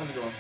How's it going?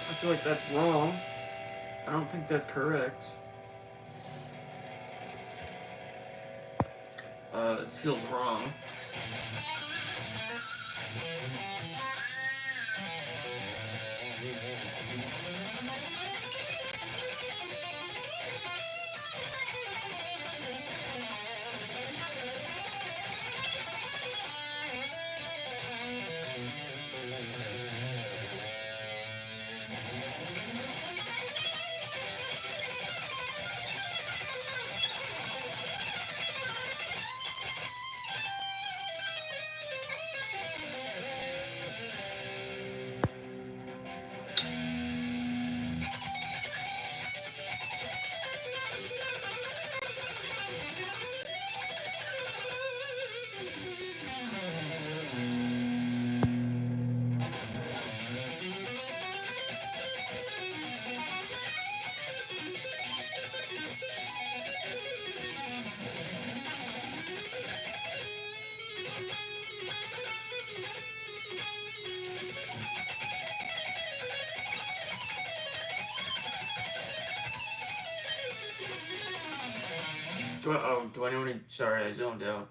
I feel like that's wrong. I don't think that's correct. It feels wrong. Do I know any? Sorry, I zoned out.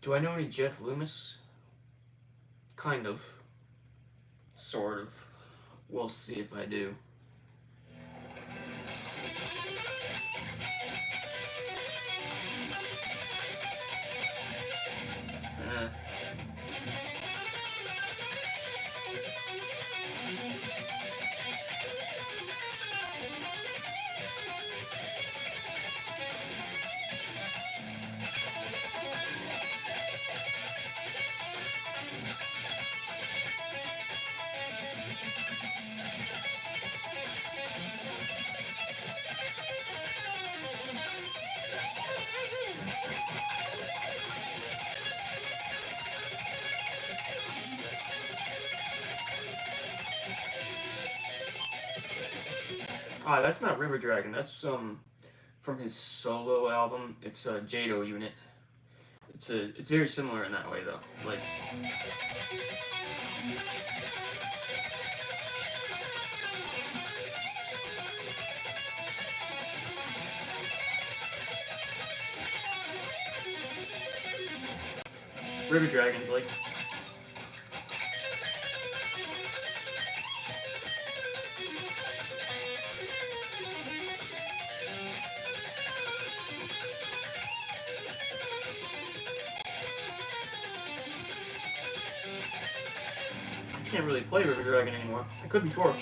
Do I know any Jeff Loomis? Kind of. Sort of. We'll see if I do. Ah, that's not River Dragon. That's from his solo album. It's a Jado Unit. It's very similar in that way though. Like. River Dragon's like. can't really play River Dragon anymore. I could before.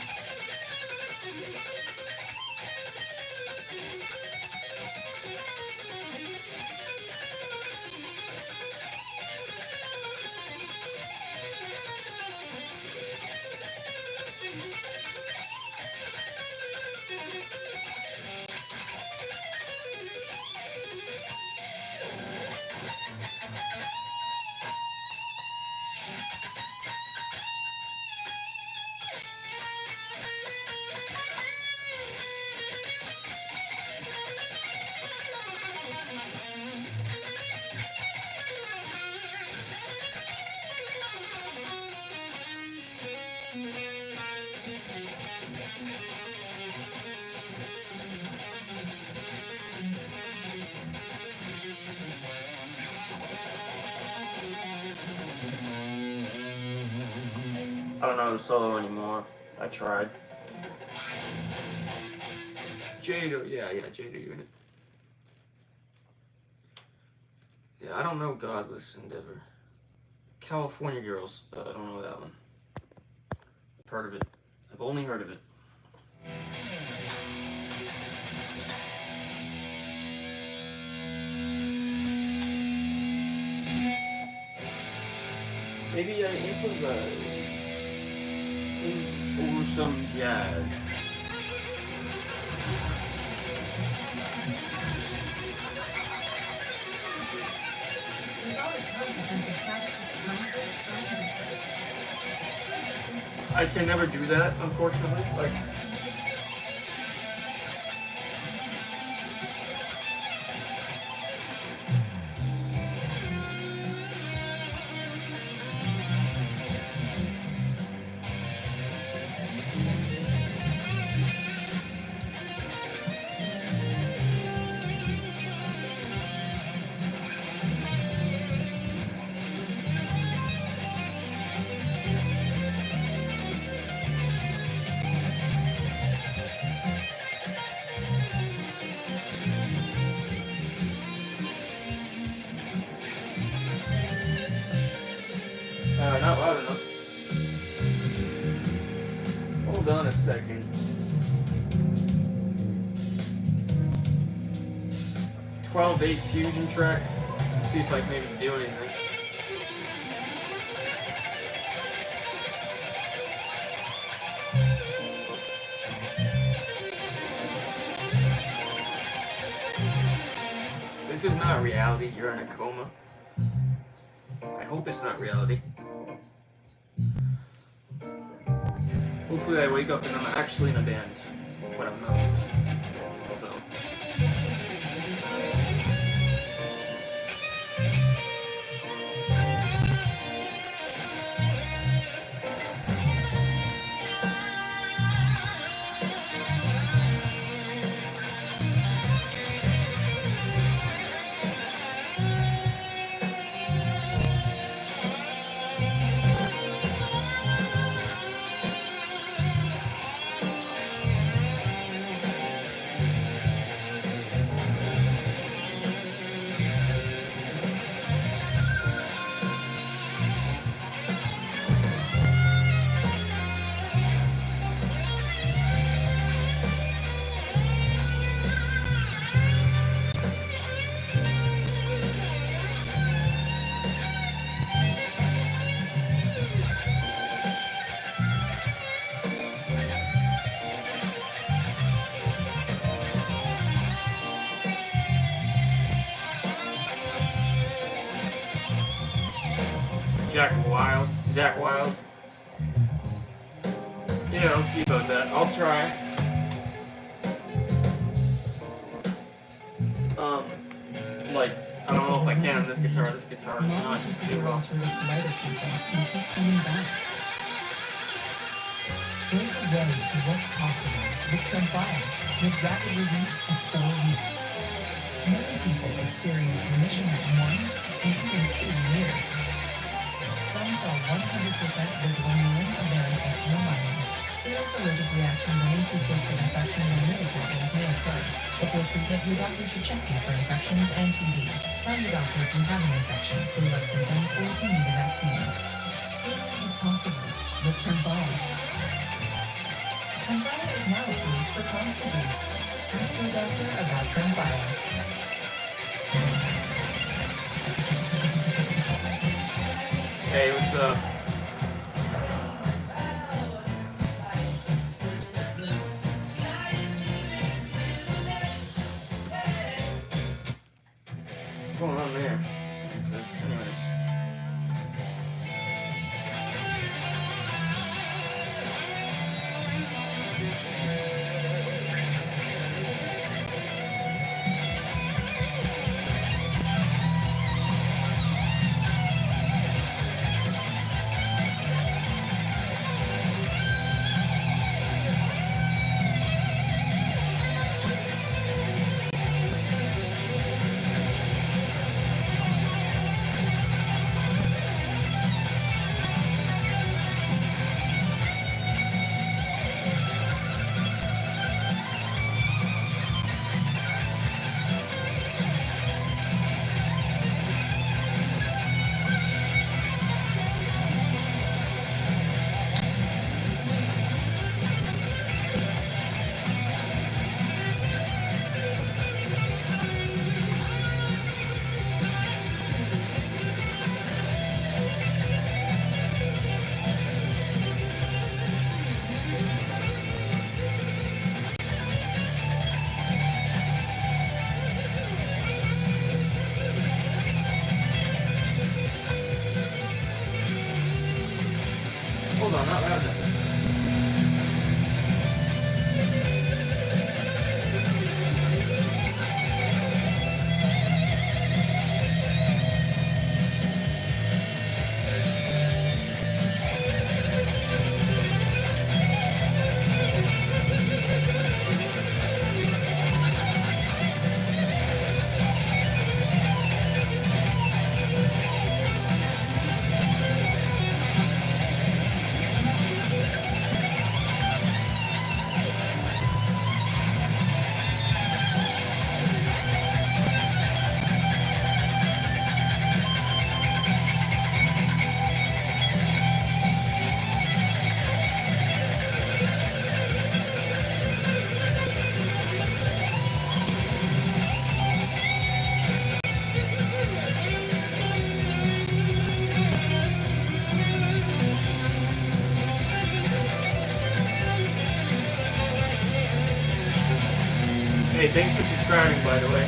I don't know the solo anymore. I tried. Jada, yeah, Jada Unit. Yeah, I don't know Godless Endeavor. California Girls. I don't know that one. I've heard of it. I've only heard of it. Maybe I improvise over some jazz. There's always time for something fresh with concepts from him. I can never do that, unfortunately. Like, not loud enough. Hold on a second. 12/8 fusion track. See if I can maybe do anything. This is not reality. You're in a coma. I hope it's not reality. Hopefully I wake up and I'm actually in a band, but I'm not. So. Zach Wild. Yeah, I'll see about that. I'll try. Like, I don't know if I can on this guitar. This guitar is not just the girls with colitis symptoms can keep coming back. Break away to what's possible with Tremfya, with rapid relief in 4 weeks. Many people experience remission at 1 and even 2 years. Some saw 100% visible healing of their intestinal lining. Serious allergic reactions and increased risk of infections and liver problems may occur. Before treatment, your doctor should check you for infections and TB. Tell your doctor if you have an infection, flu-like symptoms, or if you need a vaccine. Healing is possible. with Tremfya. Tremfya is now approved for Crohn's disease. Ask your doctor about Tremfya. Hey, what's up? What's going on there? Okay, anyways. Hold on, not loud enough. Hey, thanks for subscribing, by the way.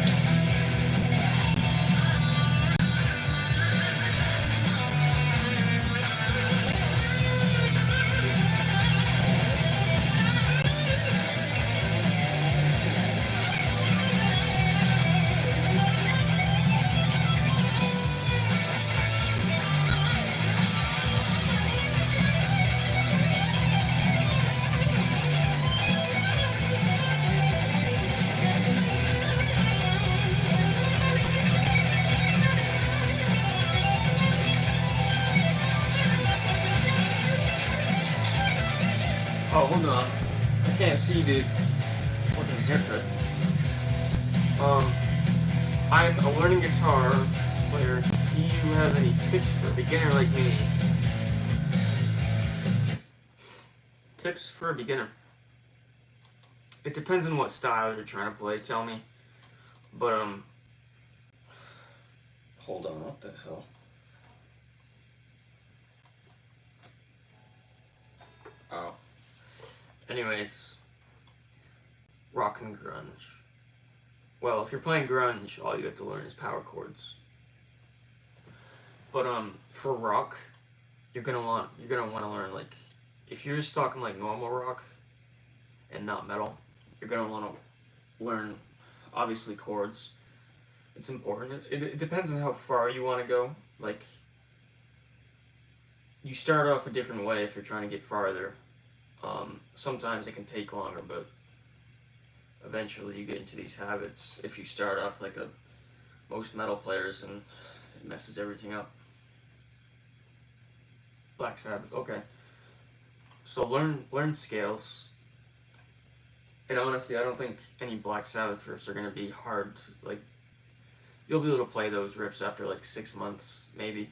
Oh, hold on. I can't see, dude. Fucking haircut. I'm a learning guitar player. Do you have any tips for a beginner like me? Tips for a beginner. It depends on what style you're trying to play, tell me. But, hold on, what the hell? Oh. Anyways, rock and grunge. Well, if you're playing grunge, all you have to learn is power chords. But for rock, you're gonna want to learn, like, if you're just talking like normal rock and not metal, you're gonna want to learn obviously chords. It's important. It depends on how far you want to go. Like, you start off a different way if you're trying to get farther. Sometimes it can take longer, but eventually you get into these habits if you start off like most metal players, and it messes everything up. Black Sabbath, okay. So learn scales. And honestly, I don't think any Black Sabbath riffs are gonna be hard. Like, you'll be able to play those riffs after like 6 months, maybe.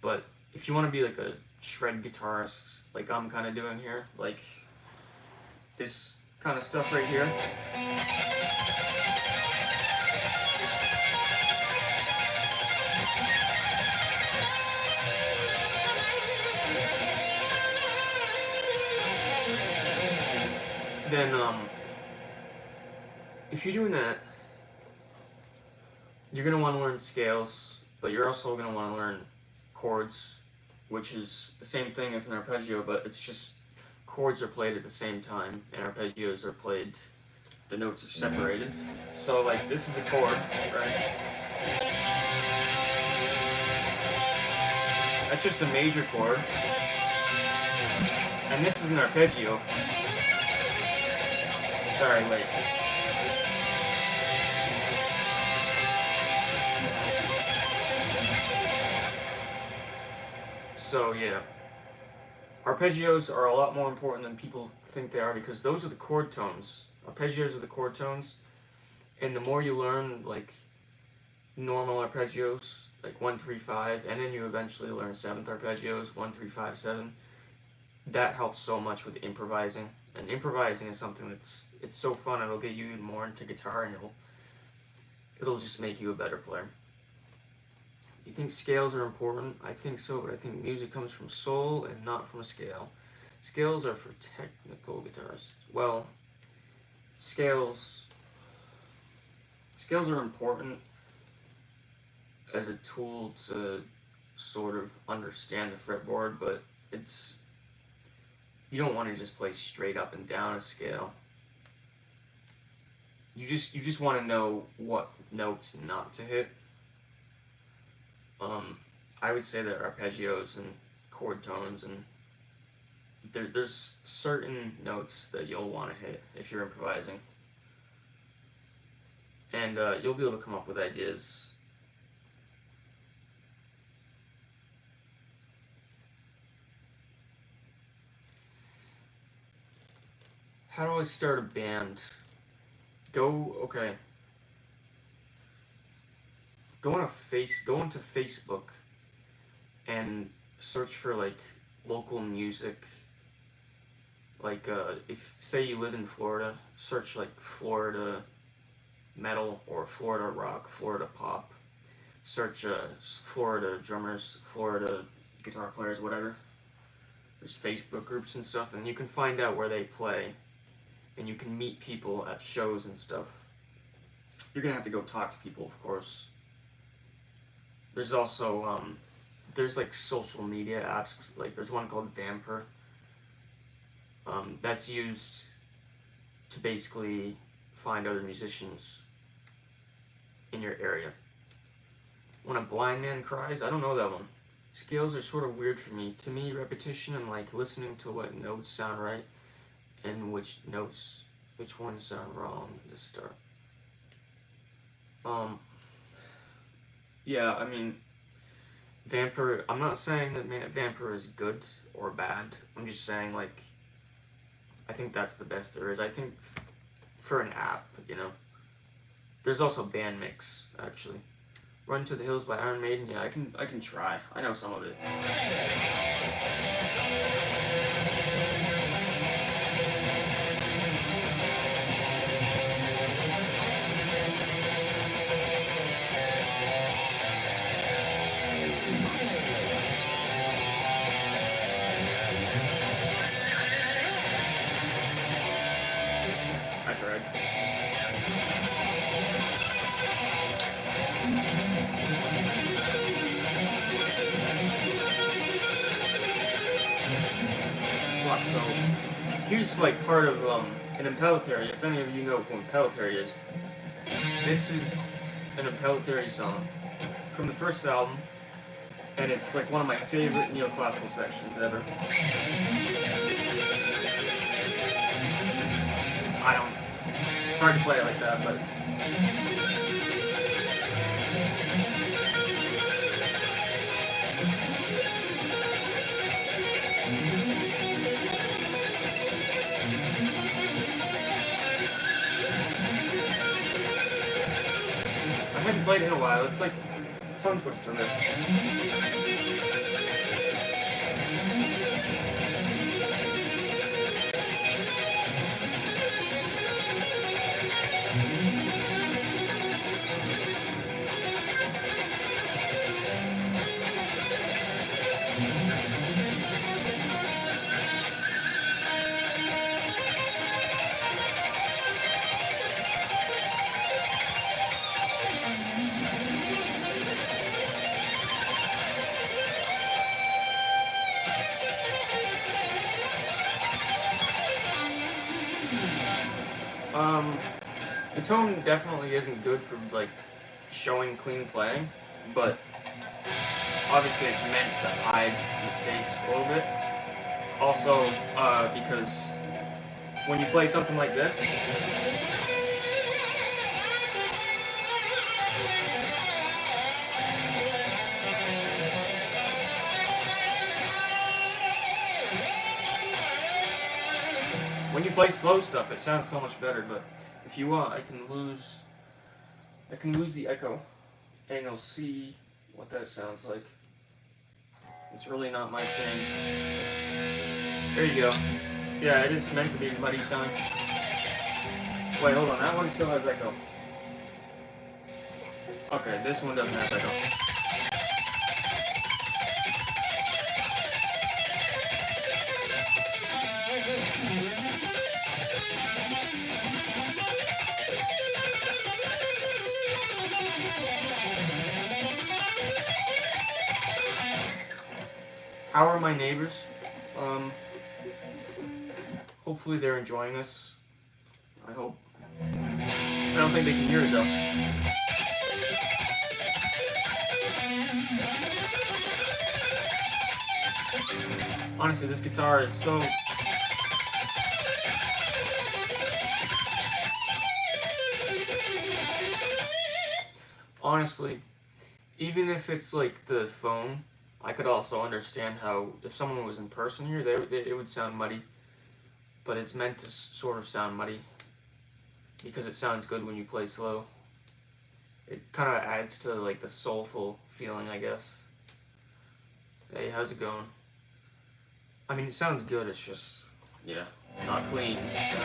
But if you want to be like a shred guitarist, like I'm kind of doing here, like this kind of stuff right here. Then, if you're doing that, you're going to want to learn scales, but you're also going to want to learn chords, which is the same thing as an arpeggio, but it's just chords are played at the same time, and arpeggios are played, the notes are separated. So, like, this is a chord, right? That's just a major chord. And this is an arpeggio. Sorry, wait. So, yeah. Arpeggios are a lot more important than people think they are because those are the chord tones. Arpeggios are the chord tones. And the more you learn, like, normal arpeggios, like 1, 3, 5, and then you eventually learn 7th arpeggios, 1, 3, 5, 7, that helps so much with improvising. And improvising is something it's so fun. It'll get you more into guitar, and it'll just make you a better player. You think scales are important? I think so, but I think music comes from soul and not from a scale. Scales are for technical guitarists. Well, scales are important as a tool to sort of understand the fretboard, but you don't want to just play straight up and down a scale. You just want to know what notes not to hit. I would say that arpeggios and chord tones, and there's certain notes that you'll want to hit if you're improvising. And you'll be able to come up with ideas. How do I start a band? Go into Facebook and search for like local music. Like if say you live in Florida, search like Florida metal or Florida rock, Florida pop. Search Florida drummers, Florida guitar players, whatever. There's Facebook groups and stuff, and you can find out where they play, and you can meet people at shows and stuff. You're gonna have to go talk to people, of course. There's also there's like social media apps. Like there's one called Vamper. That's used to basically find other musicians in your area. When a blind man cries, I don't know that one. Scales are sort of weird for me. To me, repetition and like listening to what notes sound right and which ones sound wrong to start. Yeah, I mean, Vamper, I'm not saying that Vamper is good or bad. I'm just saying, like, I think that's the best there is. I think for an app, you know. There's also Bandmix, actually. Run to the Hills by Iron Maiden. Yeah, I can try. I know some of it. I tried. So here's like part of an impellitteri. If any of you know who impellitteri is, this is an impellitteri song from the first album, and it's like one of my favorite neoclassical sections ever. It's hard to play it like that, but I haven't played it in a while. It's like tongue twister riff. tone definitely isn't good for like showing clean playing, but obviously it's meant to hide mistakes a little bit. Also, because when you play something like this, when you play slow stuff, it sounds so much better. But if you want, I can lose the echo, and you'll see what that sounds like. It's really not my thing. There you go. Yeah, it is meant to be muddy sounding. Wait, hold on. That one still has echo. Okay, this one doesn't have echo. How are my neighbors? Hopefully they're enjoying this. I hope. I don't think they can hear it though. Honestly, this guitar is so... Honestly, even if it's like the phone, I could also understand how if someone was in person here, it would sound muddy. But it's meant to sort of sound muddy because it sounds good when you play slow. It kind of adds to like the soulful feeling, I guess. Hey, how's it going? I mean, it sounds good. It's just, yeah, not clean. So.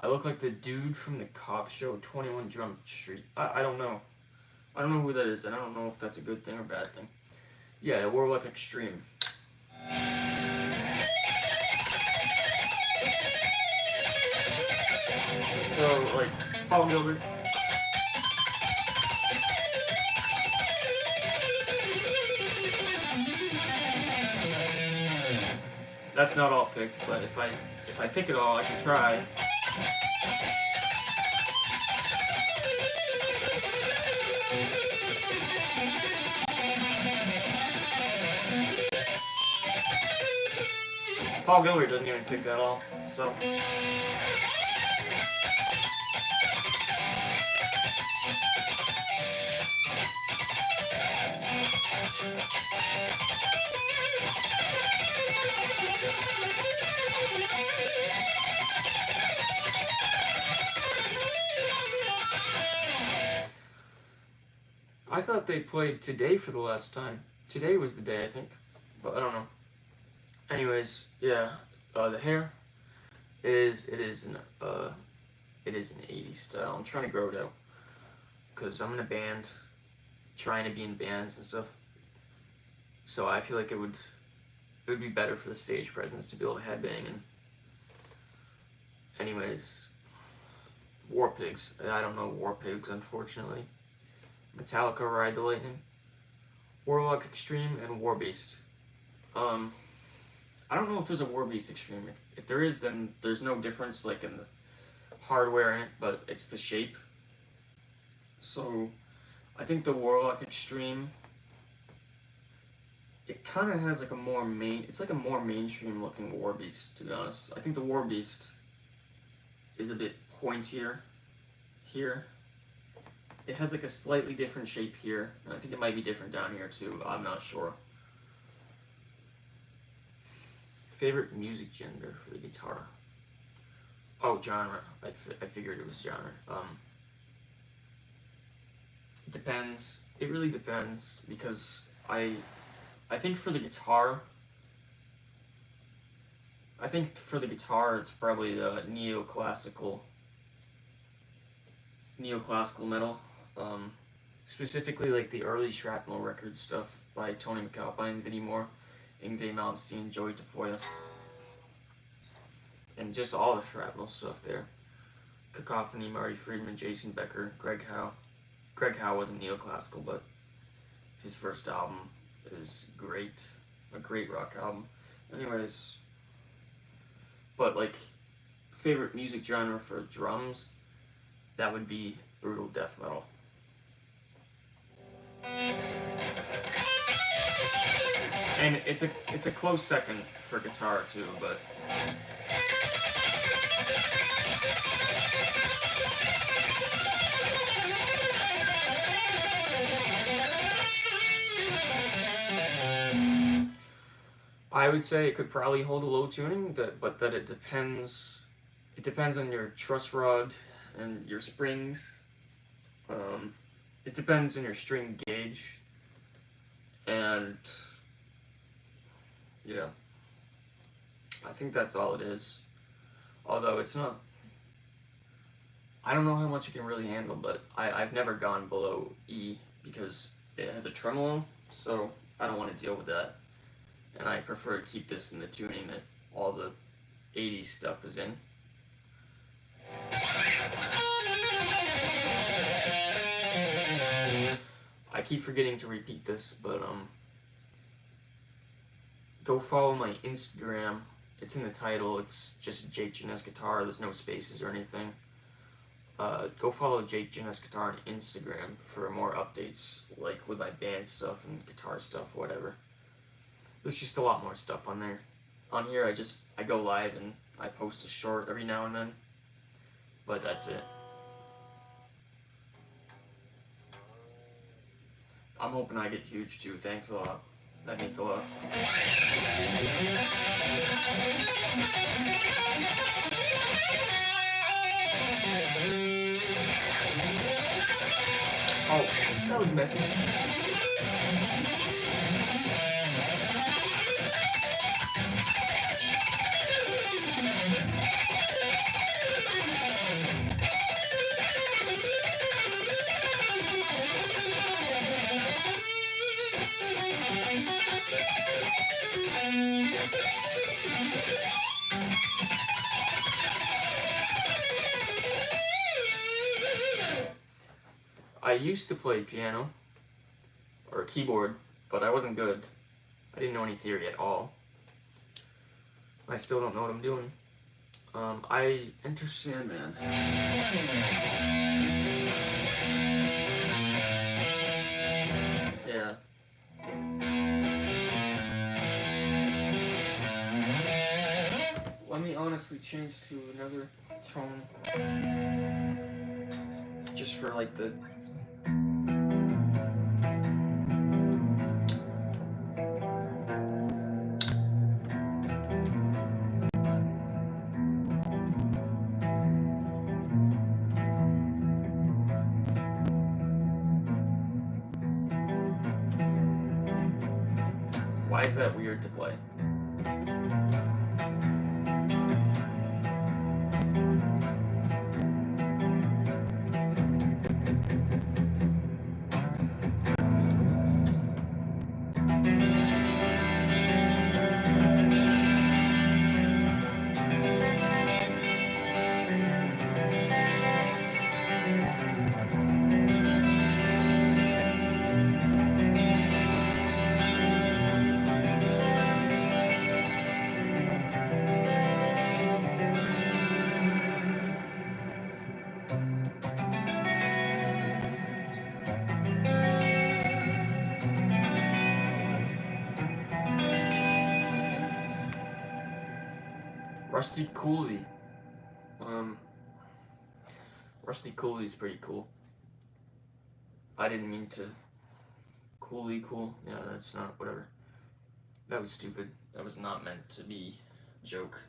I look like the dude from the cop show 21 Jump Street. I don't know. I don't know who that is, and I don't know if that's a good thing or bad thing. Yeah, it wore like extreme. So, like, Paul Gilbert. That's not all picked, but if I pick it all, I can try. Paul Gilbert doesn't even pick that all, so. I thought they played today for the last time. Today was the day, I think, but I don't know. Anyways, yeah, the hair it is an 80s style. I'm trying to grow it out because I'm in a band, trying to be in bands and stuff. So I feel like it would be better for the stage presence to be able to headbang. And anyways, War Pigs. I don't know War Pigs, unfortunately. Metallica, Ride the Lightning, Warlock Extreme, and War Beast. I don't know if there's a War Beast Extreme. If there is, then there's no difference like in the hardware in it, but it's the shape. So I think the Warlock Extreme, it kind of has like a more it's like a more mainstream looking War Beast, to be honest. I think the War Beast is a bit pointier here. It has like a slightly different shape here, and I think it might be different down here too. I'm not sure. Favorite music gender for the guitar? Oh, genre. I figured it was genre. It depends. It really depends, because I think for the guitar, I think for the guitar, it's probably the neoclassical metal. Specifically, like the early Shrapnel record stuff by Tony McAlpine, Vinnie Moore, Yngwie Malmsteen, Joey Tafoya, and just all the Shrapnel stuff there. Cacophony, Marty Friedman, Jason Becker, Greg Howe. Greg Howe wasn't neoclassical, but his first album is great. A great rock album. Anyways, but like, favorite music genre for drums, that would be brutal death metal. And it's a close second for guitar too, but I would say it could probably hold a low tuning, but that it depends. It depends on your truss rod and your springs. It depends on your string gauge, and yeah, I think that's all it is. Although it's not, I don't know how much it can really handle, but I've never gone below E because it has a tremolo, so I don't want to deal with that. And I prefer to keep this in the tuning that all the 80s stuff is in. I keep forgetting to repeat this, but go follow my Instagram. It's in the title. It's just JakeGenestGuitar. There's no spaces or anything. Go follow JakeGenestGuitar on Instagram for more updates, like with my band stuff and guitar stuff, whatever. There's just a lot more stuff on there. On here, I go live and I post a short every now and then, but that's it. I'm hoping I get huge too. Thanks a lot. That means a lot. Oh, that was messy. I used to play piano or keyboard, but I wasn't good. I didn't know any theory at all. I still don't know what I'm doing. I enter Sandman. Yeah. Let me honestly change to another tone. Just for like the why is that weird to play? Rusty Cooley. Rusty Cooley's pretty cool. I didn't mean to. Cooley cool. Yeah, that's not, whatever. That was stupid. That was not meant to be a joke.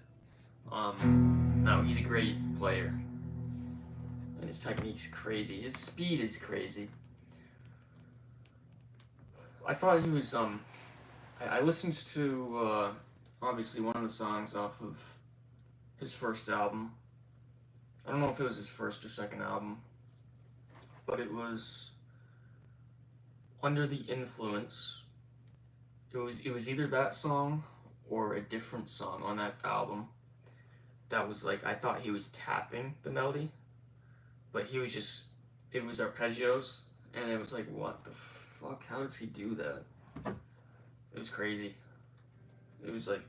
No, he's a great player. And his technique's crazy. His speed is crazy. I thought he was, I listened to, obviously one of the songs off of his first album. I don't know if it was his first or second album, but it was Under the Influence. It was either that song or a different song on that album that was like, I thought he was tapping the melody, but he was just, it was arpeggios, and it was like, what the fuck, how does he do that? It was crazy. It was like,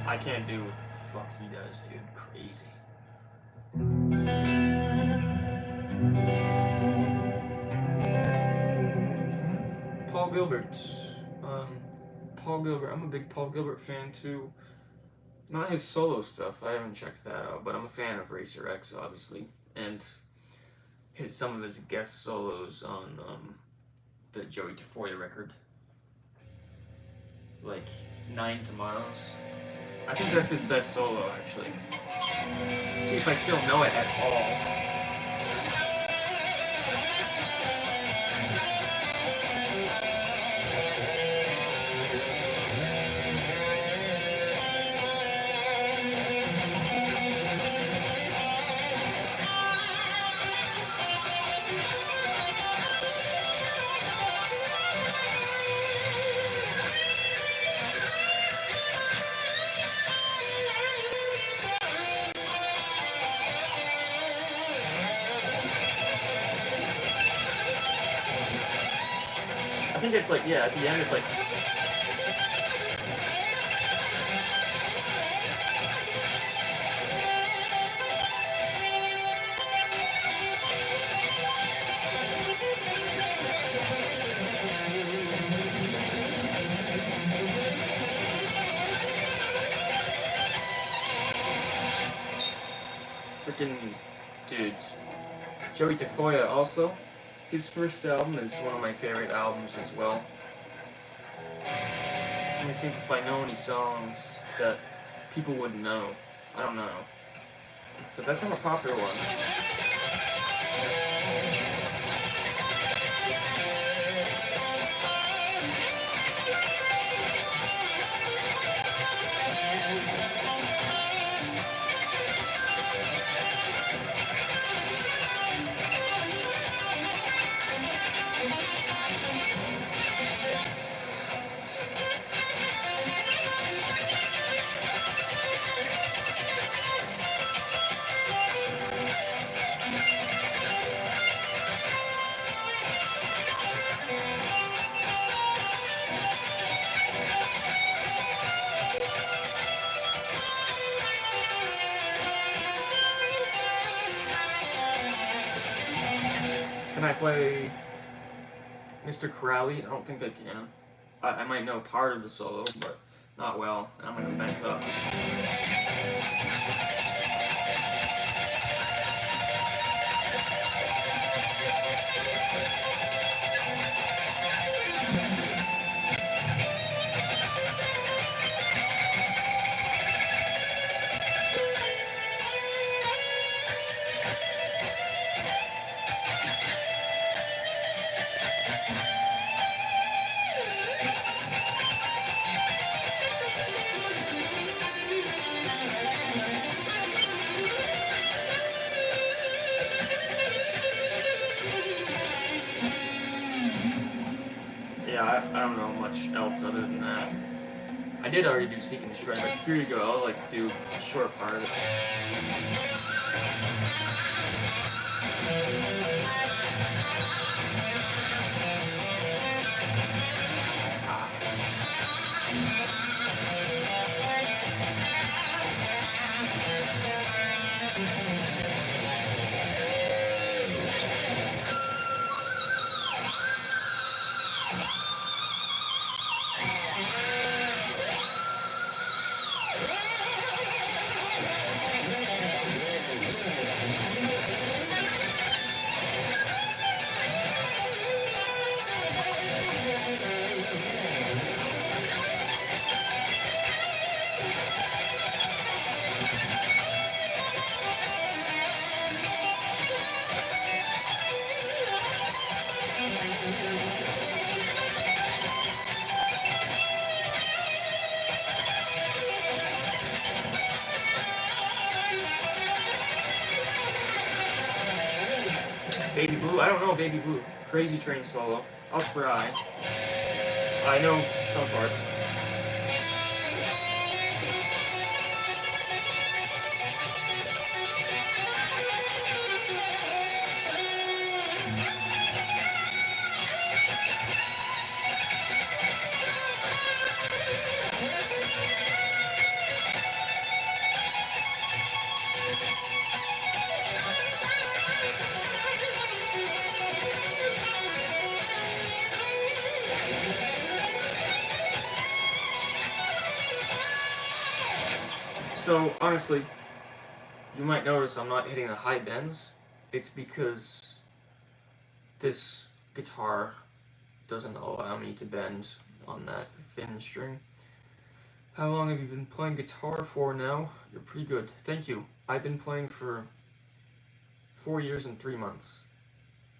I can't do what the fuck he does, dude. Crazy. Paul Gilbert. Paul Gilbert. I'm a big Paul Gilbert fan too. Not his solo stuff. I haven't checked that out, but I'm a fan of Racer X, obviously, and some of his guest solos on the Joey Tafoya record, like 9 Tomorrows. I think that's his best solo, actually. See if I still know it at all. I think it's like, yeah, at the end it's like, freaking dudes. Joey Tafoya also, his first album is one of my favorite albums as well. Let me think if I know any songs that people would know. I don't know. Because that's not a popular one. Can I play Mr. Crowley? I don't think I can. I might know part of the solo, but not well. I'm gonna mess up. Yeah, I don't know much else other than that. I did already do Seek and Destroy, but here you go. I'll like do a short part of it. Baby Blue? I don't know Baby Blue. Crazy Train solo. I'll try. I know some parts. So, honestly, you might notice I'm not hitting the high bends. It's because this guitar doesn't allow me to bend on that thin string. How long have you been playing guitar for now? You're pretty good. Thank you. I've been playing for 4 years and 3 months.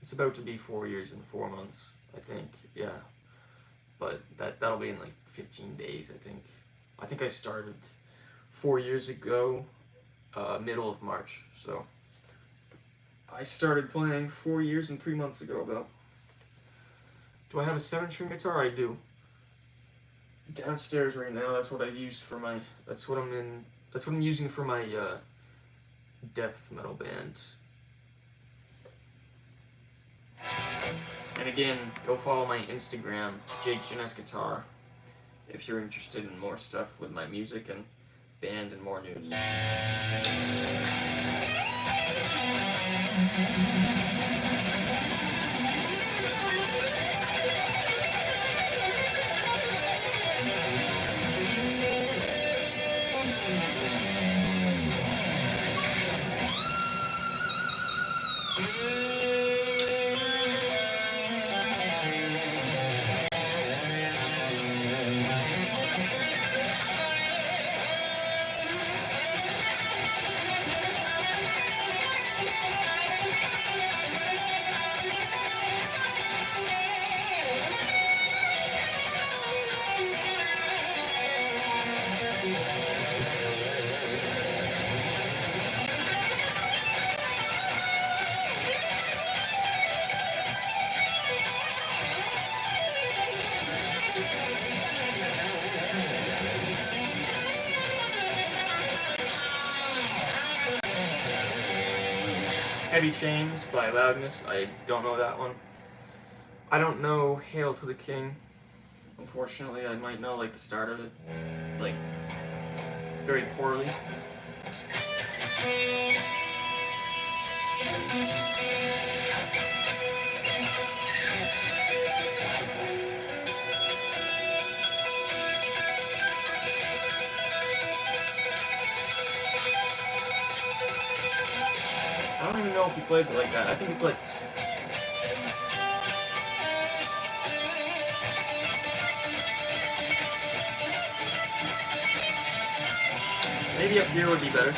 It's about to be 4 years and 4 months, I think. Yeah. But that'll be in like 15 days, I think. I think I started 4 years ago, middle of March. So I started playing 4 years and 3 months ago about. Do I have a 7-string guitar? I do. Downstairs right now, that's what I used for my, that's what I'm using for my death metal band. And again, go follow my Instagram, JakeGenestGuitar, if you're interested in more stuff with my music and band and more news. Heavy Chains by Loudness, I don't know that one. I don't know Hail to the King. Unfortunately, I might know like the start of it, like very poorly. I don't even know if he plays it like that. I think it's like. Maybe up here would be better.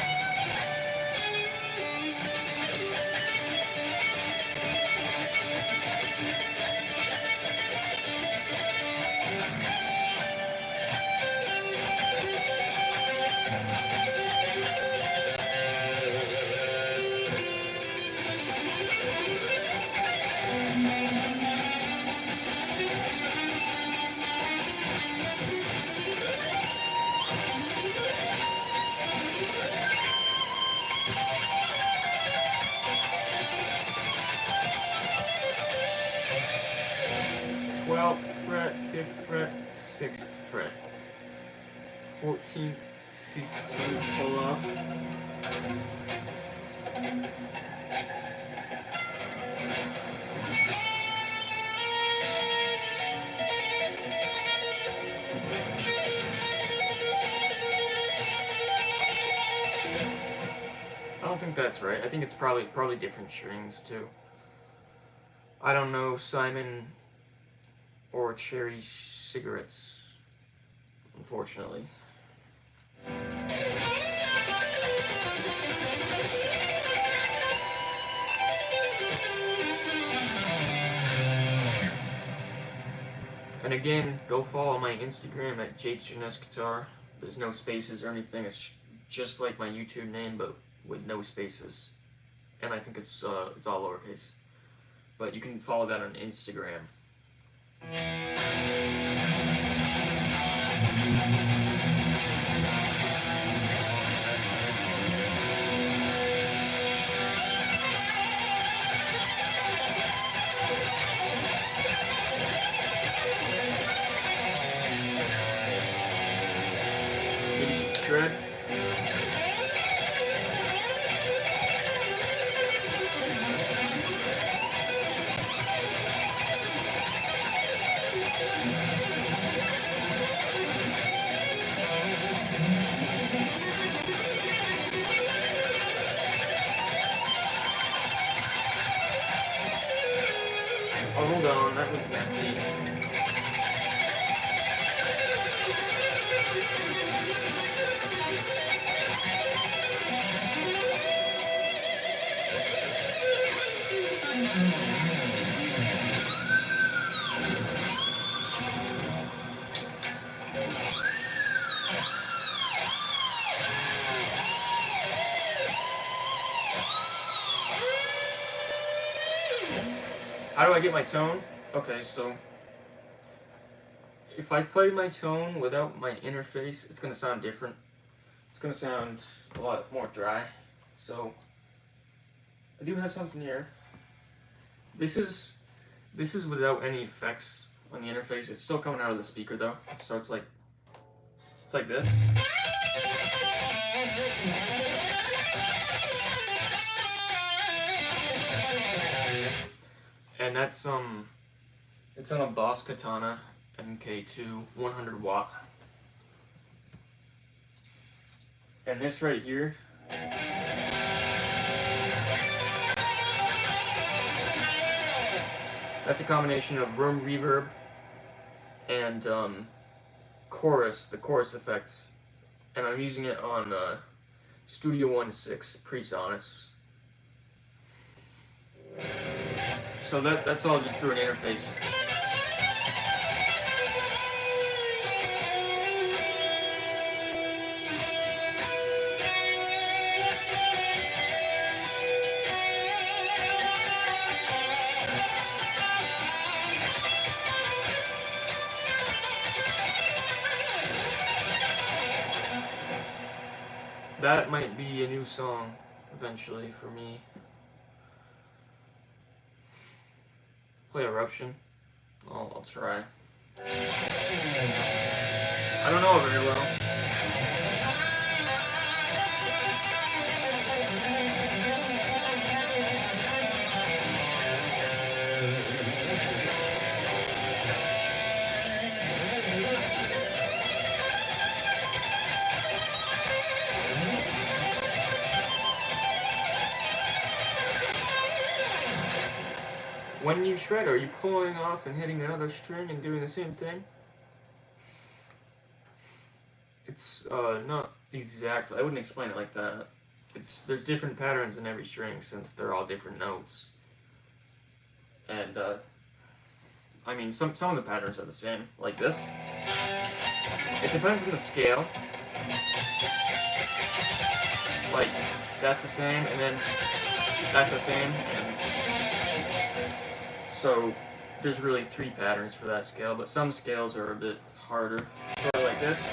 Fret, 5th fret, 6th fret, 14th, 15th, pull off. I don't think that's right. I think it's probably different strings too. I don't know Simon or Cherry Cigarettes, unfortunately. And again, go follow my Instagram at JakeGenestGuitar. There's no spaces or anything. It's just like my YouTube name, but with no spaces. And I think it's all lowercase. but you can follow that on Instagram. Maybe some shred. Oh, hold on, that was messy. How do I get my tone? Okay, so if I play my tone without my interface, it's gonna sound different. It's gonna sound a lot more dry. So I do have something here. This is without any effects on the interface. It's still coming out of the speaker though. So it's like this. And that's it's on a Boss Katana MK2 100 watt. And this right here, that's a combination of room reverb and chorus, the chorus effects. And I'm using it on Studio 1.6 Presonus. So that's all just through an interface. That might be a new song eventually for me. Play Eruption. I'll try. I don't know it very well. When you shred, are you pulling off and hitting another string and doing the same thing? It's not exact. I wouldn't explain it like that. There's different patterns in every string since they're all different notes. And I mean some of the patterns are the same, like this. It depends on the scale. Like that's the same, and then that's the same, and so there's really 3 patterns for that scale, but some scales are a bit harder. Sort of like this.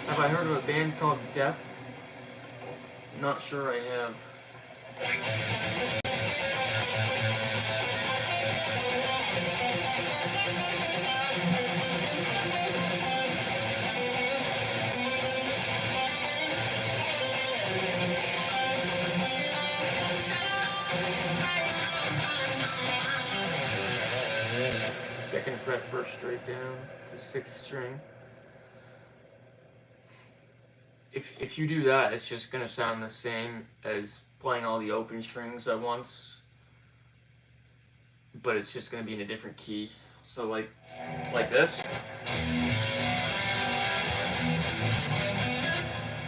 Have I heard of a band called Death? Not sure I have. Second fret, first straight down to 6th string. If you do that, it's just gonna sound the same as playing all the open strings at once, but it's just gonna be in a different key. So like this.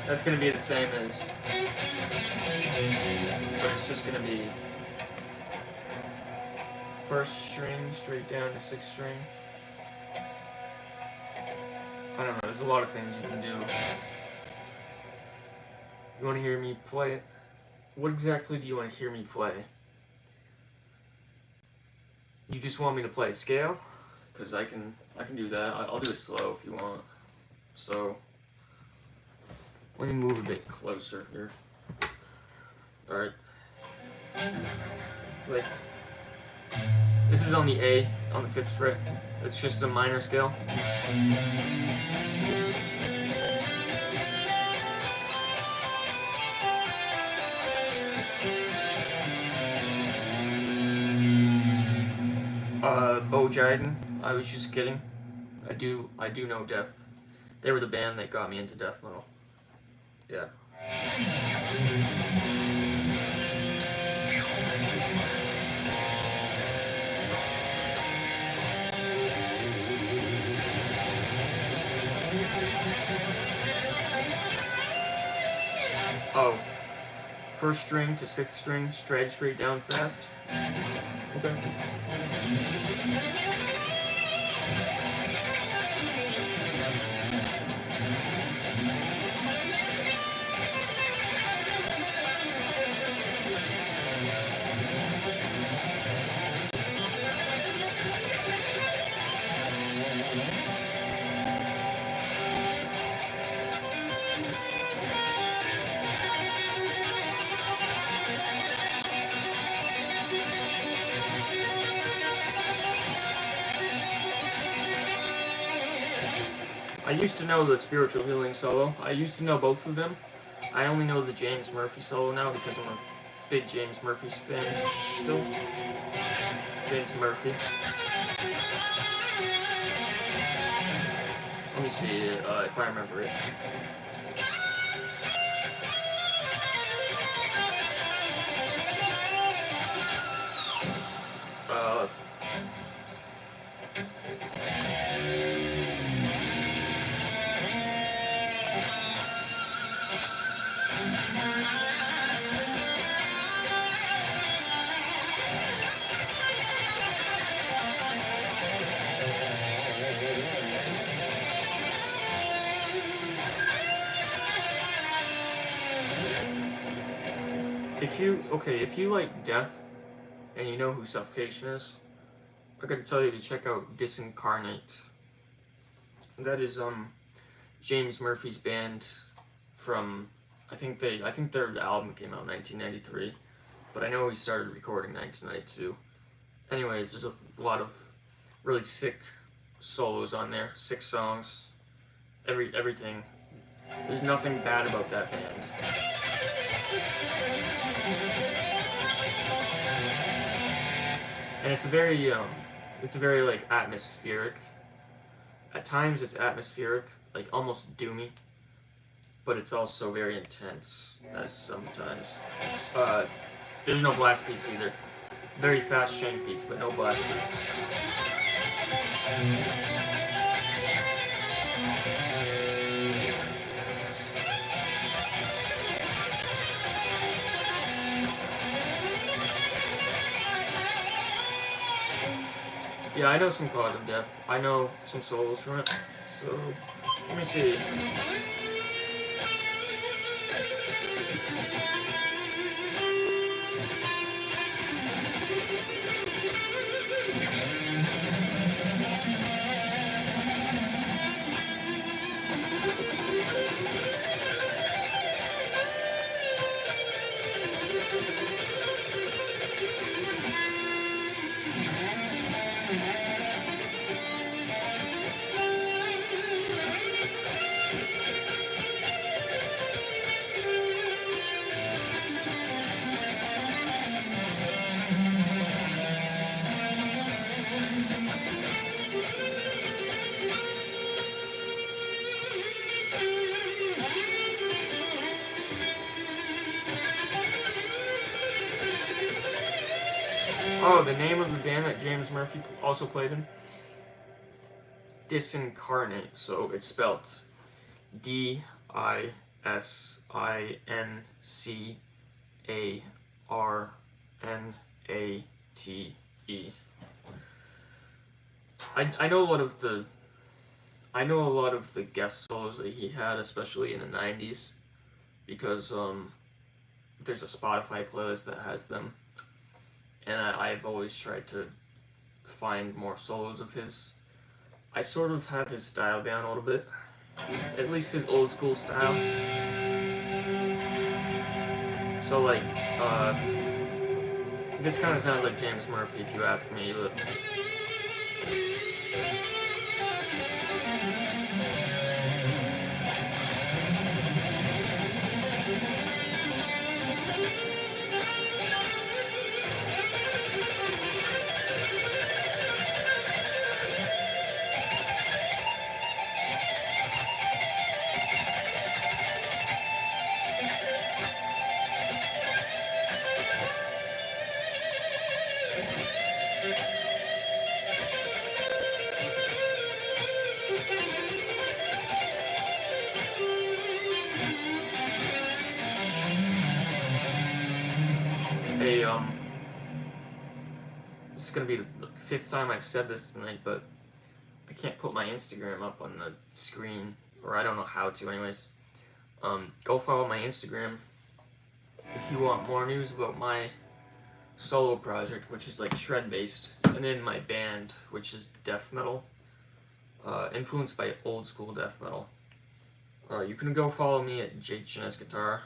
That's gonna be the same as, but it's just gonna be first string straight down to 6th string. I don't know, there's a lot of things you can do. You want to hear me play? What exactly do you want to hear me play? You just want me to play scale? Because I can do that. I'll do it slow if you want. So, let me move a bit closer here. Alright. Like, this is on the A, on the 5th fret. It's just a minor scale. Bo Jiden, I was just kidding. I do know Death. They were the band that got me into death metal. Yeah. Oh. 1st string to 6th string, straight down fast. Okay. I used to know the spiritual healing solo. I used to know both of them. I only know the James Murphy solo now because I'm a big James Murphy fan still. James Murphy. Let me see if I remember it. If you like death and you know who Suffocation is, I gotta tell you to check out Disincarnate. That is James Murphy's band from I think their album came out in 1993, but I know he started recording in 1992. Anyways, there's a lot of really sick solos on there, 6 songs, everything. There's nothing bad about that band. And it's very like atmospheric. At times it's atmospheric, like almost doomy, but it's also very intense as sometimes. There's no blast beats either. Very fast shank beats, but no blast beats. Yeah, I know some Cause of Death. I know some solos from it. So, let me see. Oh, the name of the band that James Murphy also played in? Disincarnate. So it's spelled Disincarnate. I know a lot of the I know a lot of the guest solos that he had, especially in the 90s, because there's a Spotify playlist that has them, and I've always tried to find more solos of his. I sort of have his style down a little bit, at least his old school style. So like, this kind of sounds like James Murphy if you ask me, but hey, this is gonna be the fifth time I've said this tonight, but I can't put my Instagram up on the screen, or I don't know how to anyways. Go follow my Instagram if you want more news about my solo project, which is like shred based, and then my band, which is death metal, influenced by old school death metal. You can go follow me at JakeGenestGuitar.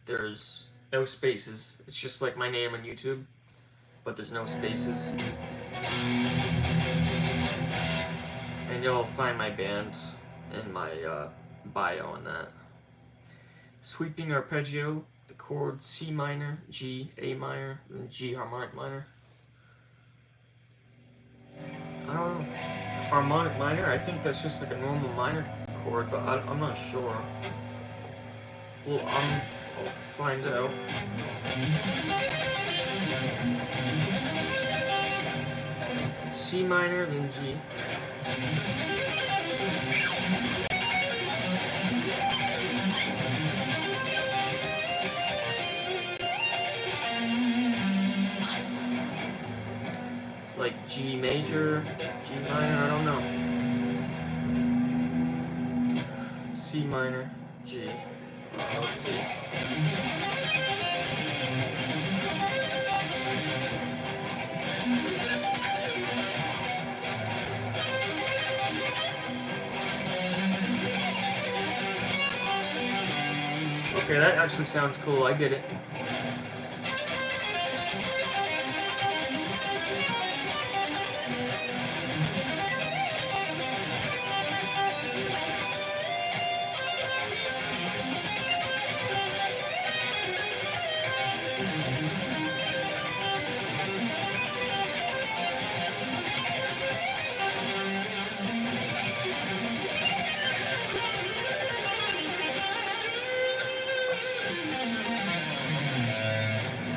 There's no spaces. It's just like my name on YouTube, but there's no spaces. And you'll find my band in my bio on that. Sweeping arpeggio, the chord C minor, G, A minor, and G harmonic minor. I don't know. Harmonic minor? I think that's just like a normal minor chord, but I'm not sure. Well, I'll find out. C minor, then G. Like G major, G minor, I don't know. C minor, G. Let's see. Okay, that actually sounds cool. I get it.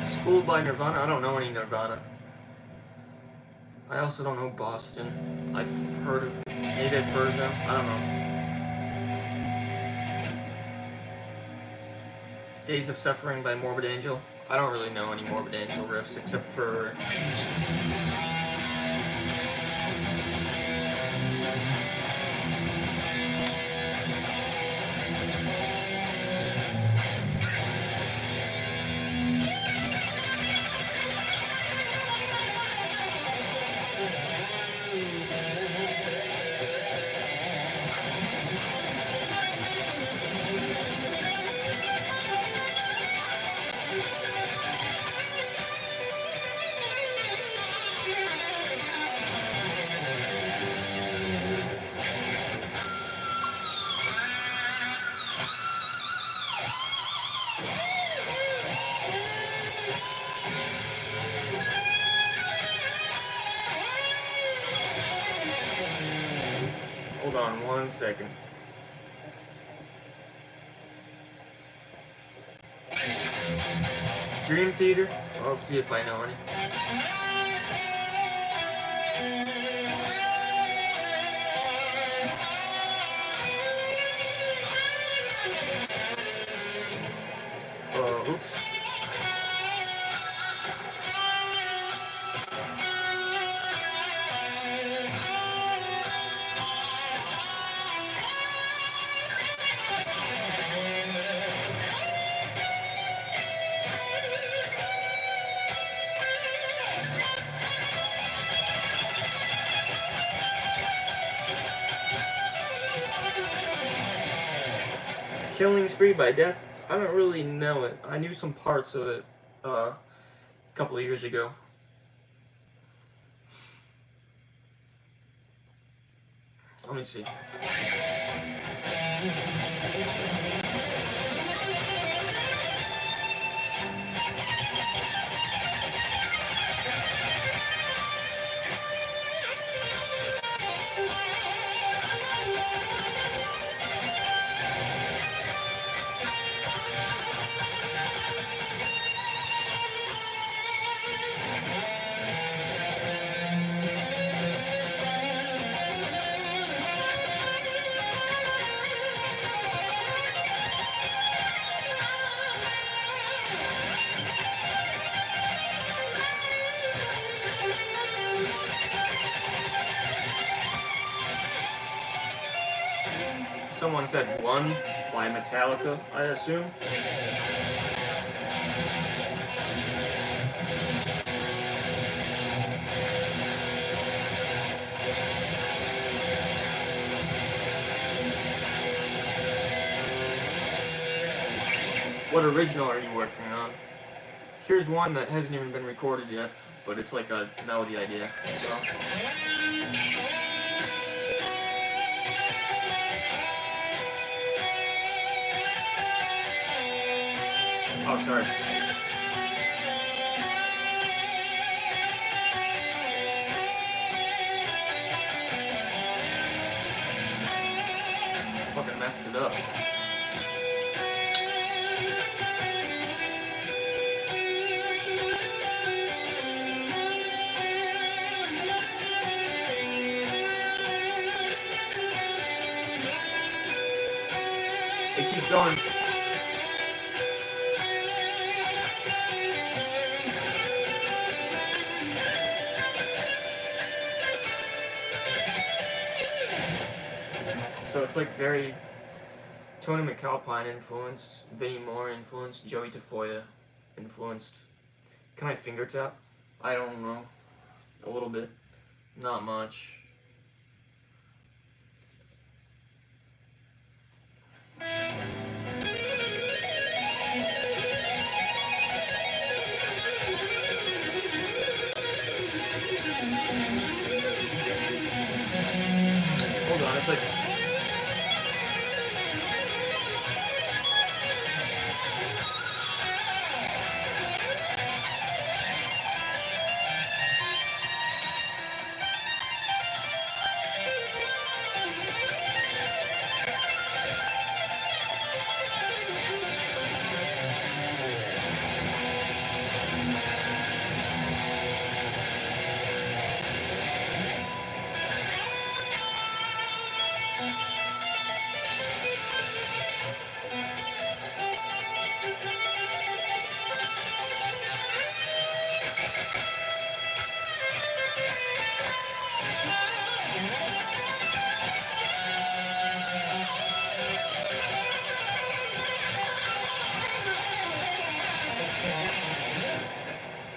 Schooled by Nirvana? I don't know any Nirvana. I also don't know Boston. Maybe I've heard of them. I don't know. Days of Suffering by Morbid Angel. I don't really know any Morbid Angel riffs except for hold on 1 second. Dream Theater? I'll see if I know any. Oops. Killing Spree by Death. I don't really know it. I knew some parts of it a couple of years ago. Let me see. Someone said One by Metallica, I assume. What original are you working on? Here's one that hasn't even been recorded yet, but it's like a melody idea, so... Oh, sorry. Fucking messed it up. It keeps going. So it's like very Tony McAlpine influenced, Vinnie Moore influenced, Joey Tafoya influenced. Can I finger tap? I don't know. A little bit. Not much. Hold on, it's like...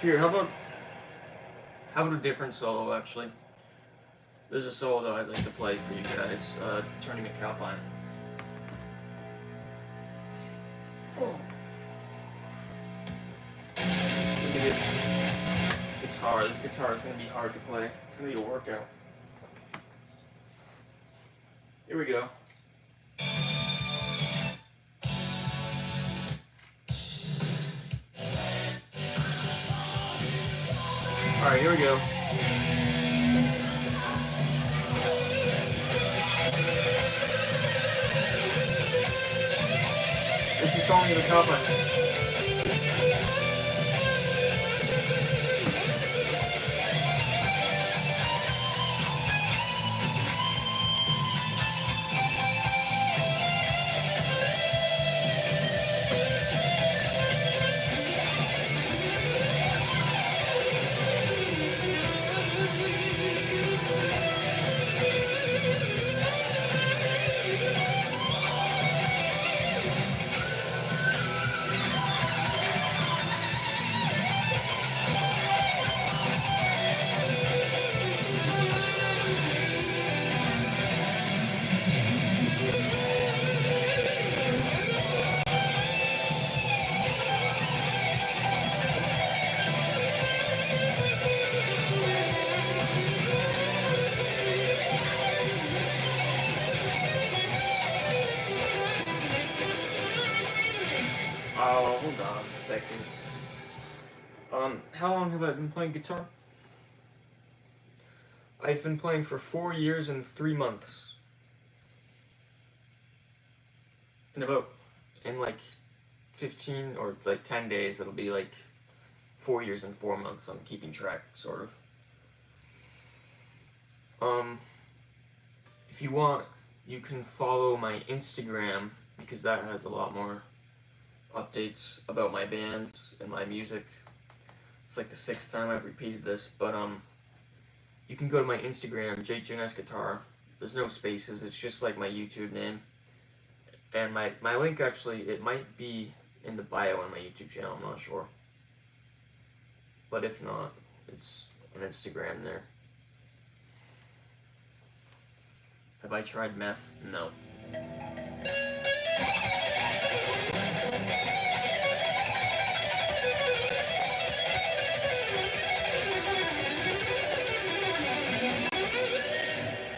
Here, how about a different solo, actually? There's a solo that I'd like to play for you guys, Tony McAlpine. Oh. Look at this guitar. This guitar is going to be hard to play. It's going to be a workout. Here we go. Alright, here we go. This is Tony McAlpine. Oh, hold on a second. How long have I been playing guitar? I've been playing for 4 years and 3 months. In like 15 or like 10 days, it'll be like 4 years and 4 months. I'm keeping track, sort of. If you want, you can follow my Instagram, because that has a lot more updates about my bands and my music. It's like the 6th time I've repeated this, but you can go to my Instagram, JakeGenestGuitar. There's no spaces, it's just like my YouTube name. And my link, actually, it might be in the bio on my YouTube channel, I'm not sure. But if not, it's on Instagram there. Have I tried meth? No.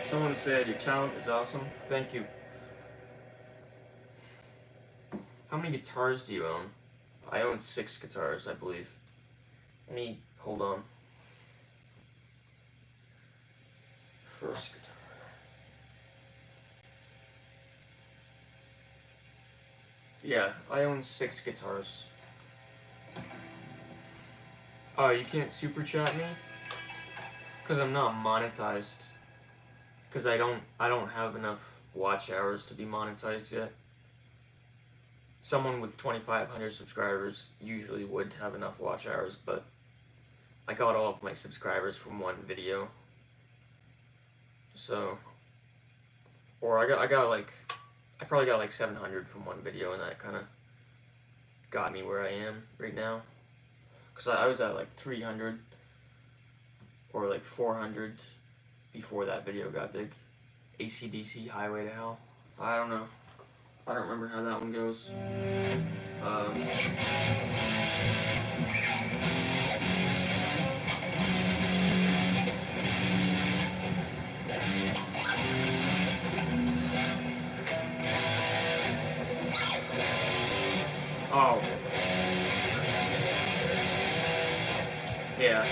Someone said your talent is awesome. Thank you. How many guitars do you own? I own 6 guitars, I believe. Hold on. First guitar. Yeah, I own 6 guitars. Oh, you can't super chat me? Because I'm not monetized. Because I don't have enough watch hours to be monetized yet. Someone with 2,500 subscribers usually would have enough watch hours, but I got all of my subscribers from one video. So, or I probably got like 700 from one video, and that kind of got me where I am right now. Because I was at like 300 or like 400 before that video got big. AC/DC, Highway to Hell. I don't know. I don't remember how that one goes. Oh. Yeah.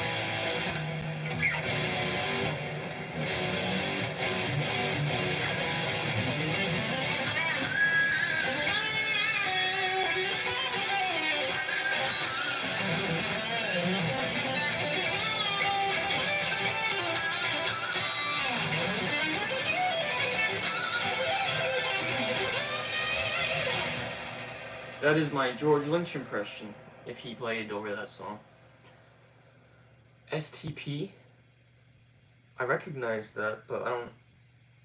That is my George Lynch impression, if he played over that song. STP? I recognize that, but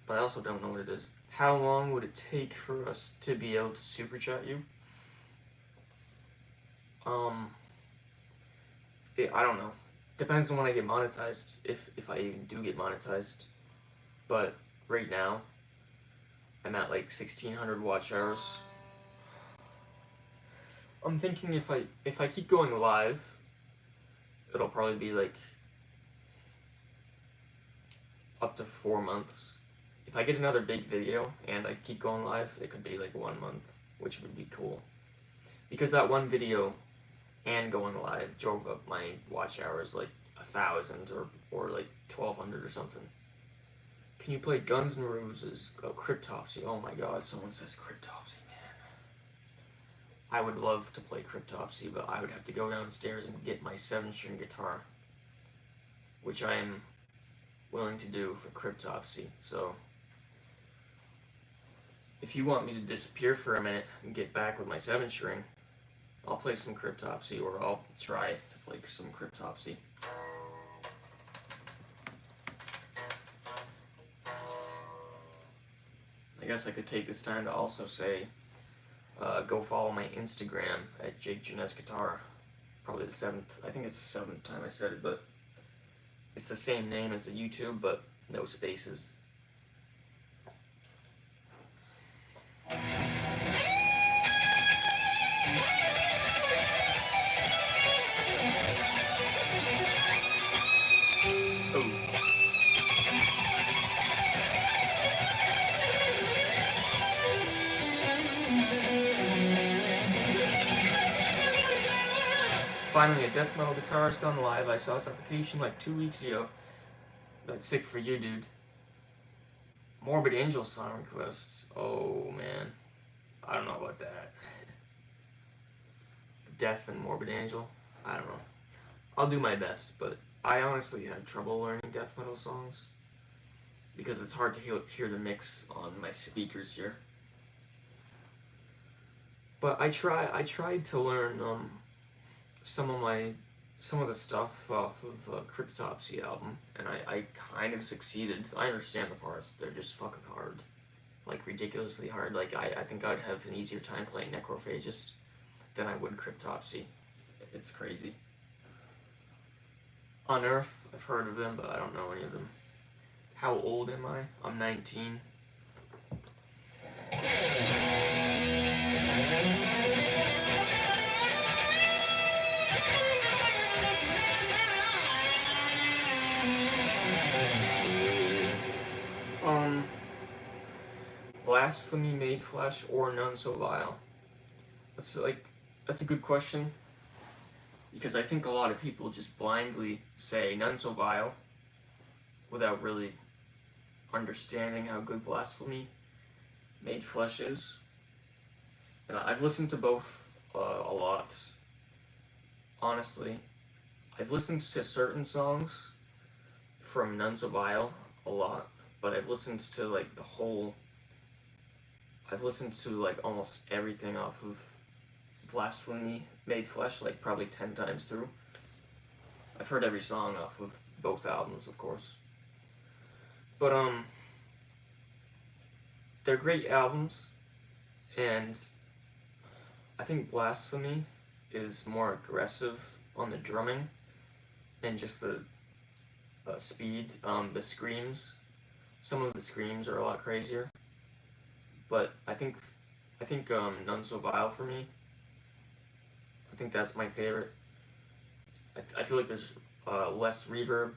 I also don't know what it is. How long would it take for us to be able to super chat you? I don't know. Depends on when I get monetized, if I even do get monetized. But right now, I'm at like 1,600 watch hours. I'm thinking if I keep going live, it'll probably be like up to 4 months. If I get another big video and I keep going live, it could be like 1 month, which would be cool. Because that one video and going live drove up my watch hours like 1,000 or like 1,200 or something. Can you play Guns N' Roses? Oh, Cryptopsy. Oh my god, someone says Cryptopsy, man. I would love to play Cryptopsy, but I would have to go downstairs and get my 7-string guitar, which I am willing to do for Cryptopsy. So, if you want me to disappear for a minute and get back with my 7-string, I'll play some Cryptopsy, or I'll try to play some Cryptopsy. I guess I could take this time to also say, go follow my Instagram at JakeGenestGuitar. Probably the 7th, I think it's the 7th time I said it, but it's the same name as the YouTube, but no spaces. Finally, a death metal guitarist on live. I saw Suffocation like 2 weeks ago. That's sick for you, dude. Morbid Angel song requests. Oh, man. I don't know about that. Death and Morbid Angel. I don't know. I'll do my best, but I honestly had trouble learning death metal songs because it's hard to hear the mix on my speakers here. But I tried to learn some of the stuff off of Cryptopsy album, and I kind of succeeded. I understand the parts; they're just fucking hard, like ridiculously hard. Like I think I'd have an easier time playing Necrophagist than I would Cryptopsy. It's crazy. Unearth, I've heard of them, but I don't know any of them. How old am I? I'm 19. Blasphemy made flesh or none so vile? That's a good question, because I think a lot of people just blindly say none so vile without really understanding how good Blasphemy made flesh is. And I've listened to both a lot. Honestly, I've listened to certain songs from None So Vile a lot, but I've listened to I've listened to like almost everything off of Blasphemy Made Flesh, like probably 10 times through. I've heard every song off of both albums, of course. But they're great albums, and I think Blasphemy is more aggressive on the drumming and just the speed. The screams, some of the screams are a lot crazier. But I think None So Vile for me. I think that's my favorite. I feel like there's less reverb.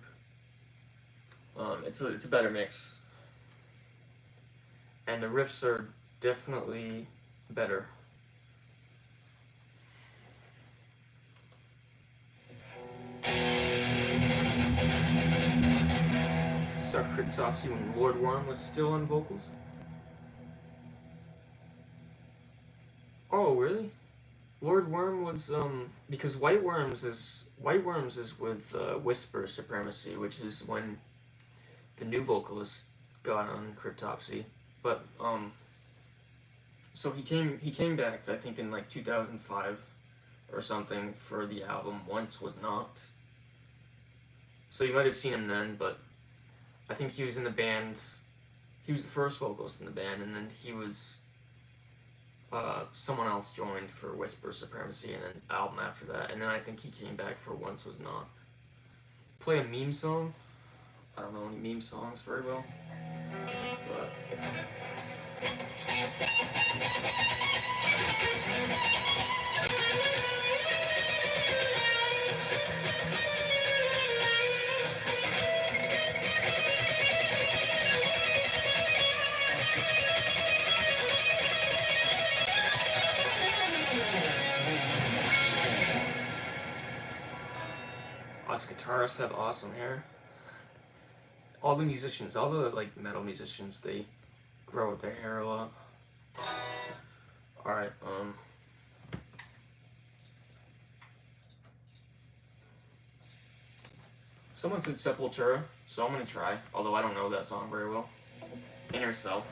It's a better mix, and the riffs are definitely better. Start Cryptopsy when Lord Worm was still on vocals. Oh, really? Lord Worm was because White Worms is with Whisper Supremacy, which is when the new vocalist got on Cryptopsy. But so he came back, I think, in like 2005 or something for the album Once Was Not. So you might have seen him then, but I think he was in the band. He was the first vocalist in the band, and then he was someone else joined for Whisper Supremacy, and then album after that, and then I think he came back for Once Was Not. Play a meme song. I don't know any meme songs very well, but us guitarists have awesome hair. All the musicians, all the like metal musicians, they grow their hair a lot. Alright, someone said Sepultura, so I'm gonna try, although I don't know that song very well. Inner Self.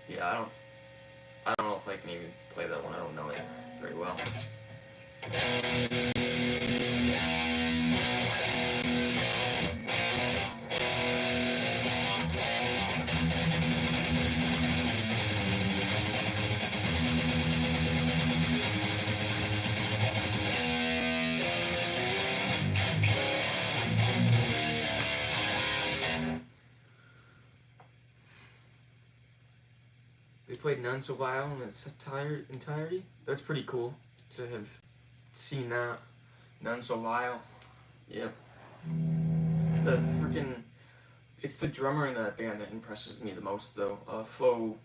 Yeah, I don't know if I can even play that one, I don't know it very well. They played None So Vile in its entirety. That's pretty cool to have seen that. None So Vile. Yep. The freaking... It's the drummer in that band that impresses me the most, though. Flo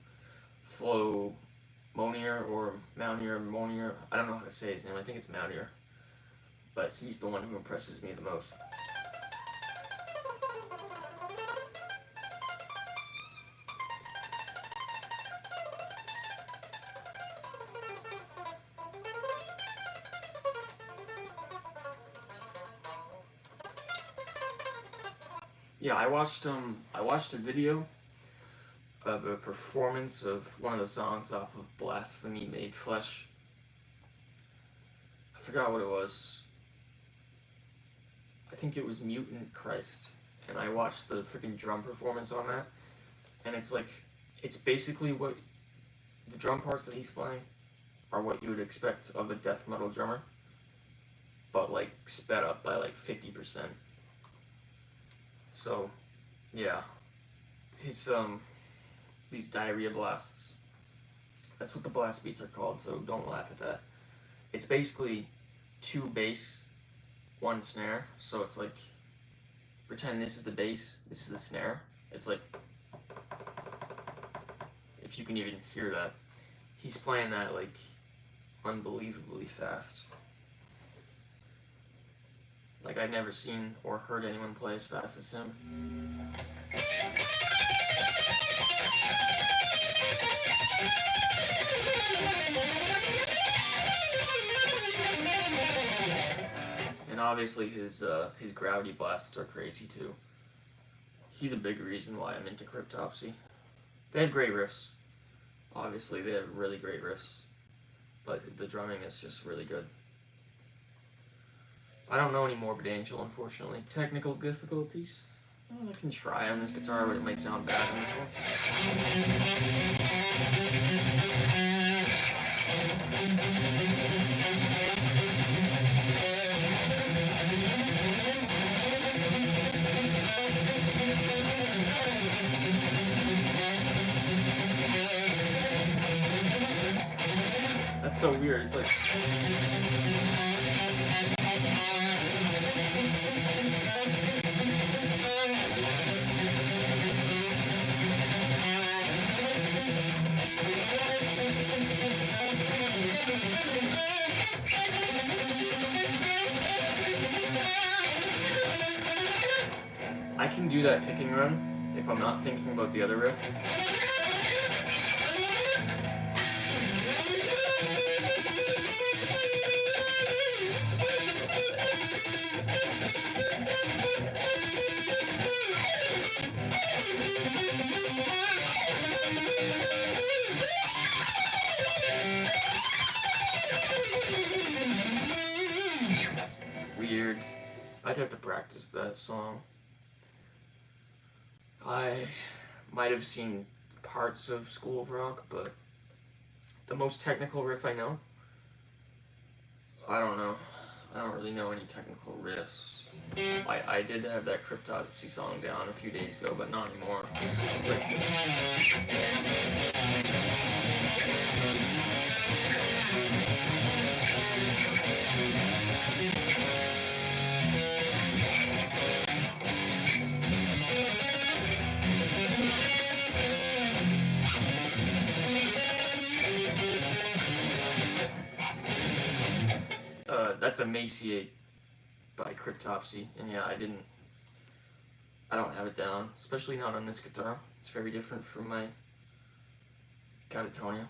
Monier, or Mounier, Monier. I don't know how to say his name. I think it's Mounier. but he's the one who impresses me the most. Yeah, I watched a video of a performance of one of the songs off of Blasphemy Made Flesh. I forgot what it was. I think it was Mutant Christ. And I watched the freaking drum performance on that. And it's basically what the drum parts that he's playing are what you would expect of a death metal drummer, but like sped up by like 50%. So, yeah, his these diarrhea blasts. That's what the blast beats are called. So don't laugh at that. It's basically 2 bass, 1 snare. So it's like, pretend this is the bass, this is the snare. It's like, if you can even hear that, he's playing that like unbelievably fast. Like, I've never seen or heard anyone play as fast as him. And obviously his gravity blasts are crazy too. He's a big reason why I'm into Cryptopsy. They have great riffs. Obviously they have really great riffs, but the drumming is just really good. I don't know any Morbid Angel, unfortunately. Technical difficulties? I can try on this guitar, but it might sound bad on this one. That's so weird. It's like... I can do that picking run if I'm not thinking about the other riff. It's weird. I'd have to practice that song. I might have seen parts of School of Rock, but the most technical riff I know, I don't know. I don't really know any technical riffs. I did have that Cryptopsy song down a few days ago, but not anymore. It's like... that's Emaciate by Cryptopsy, and yeah, I don't have it down, especially not on this guitar. It's very different from my Catatonia.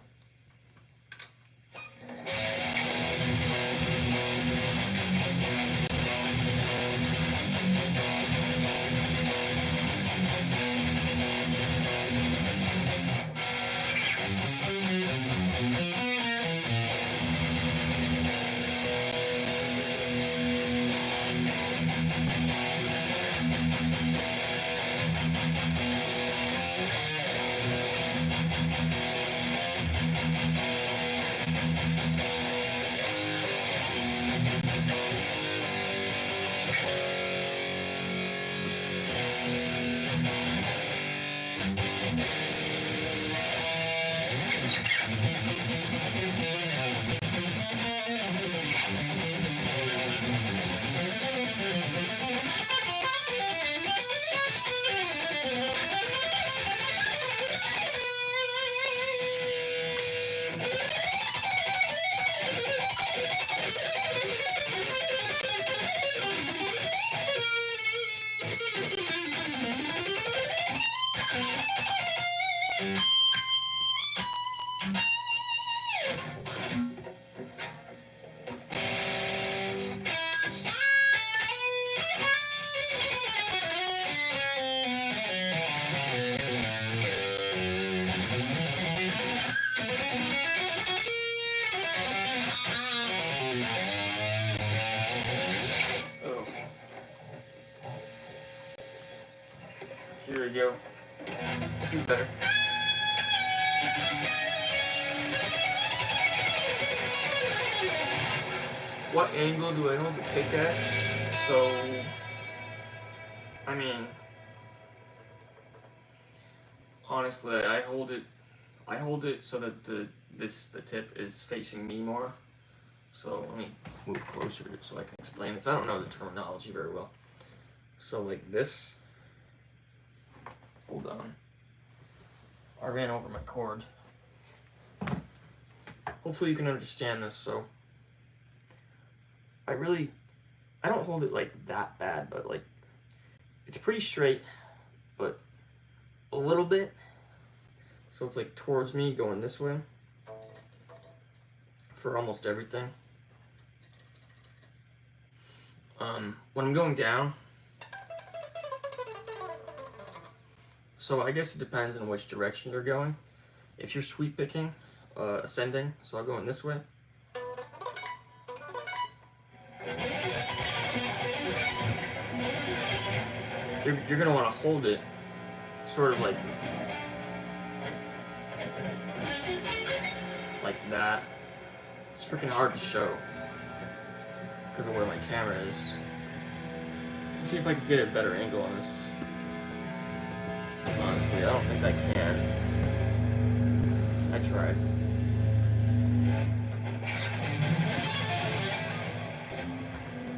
you go. This is better. What angle do I hold the pick at? So, I mean, honestly, I hold it so that the tip is facing me more. So let me move closer so I can explain this. I don't know the terminology very well. So like this. Hold on. I ran over my cord. Hopefully you can understand this. So I don't hold it like that bad, but like it's pretty straight, but a little bit. So it's like towards me going this way for almost everything. When I'm going down, so I guess it depends on which direction you're going. If you're sweep picking, ascending, so I'll go in this way. You're gonna want to hold it sort of like that. It's freaking hard to show because of where my camera is. Let's see if I can get a better angle on this. Honestly, I don't think I can. I tried.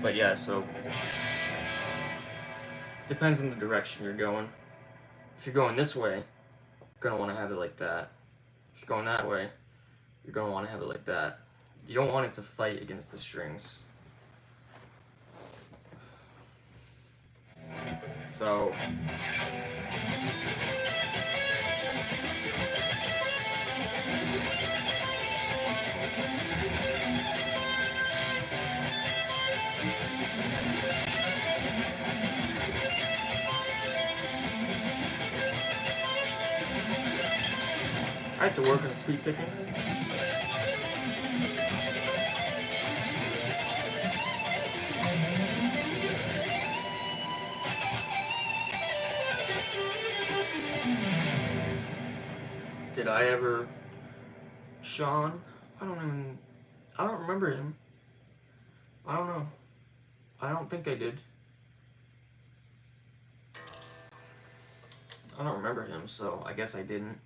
But yeah, so depends on the direction you're going. If you're going this way, you're gonna want to have it like that. If you're going that way, you're gonna want to have it like that. You don't want it to fight against the strings. So I have to work on sweep picking. Did I ever? Sean? I don't remember him. I don't know. I don't think I did. I don't remember him, so I guess I didn't.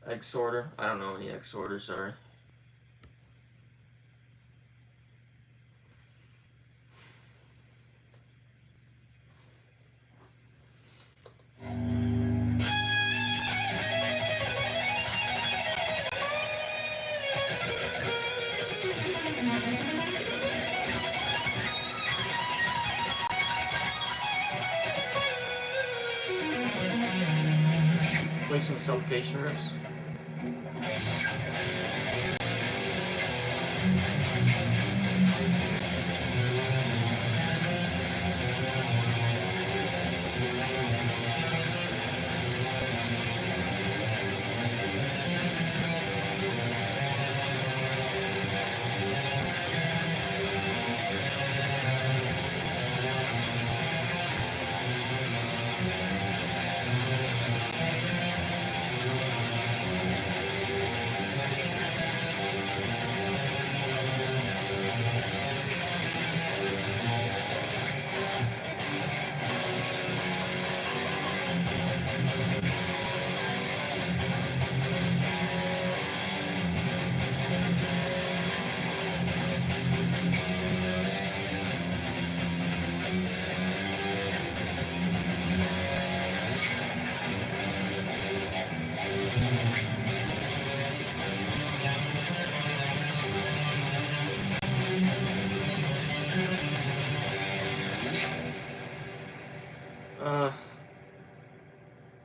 Egg sorter? I don't know any egg sorters, sorry. Play some suffocation riffs.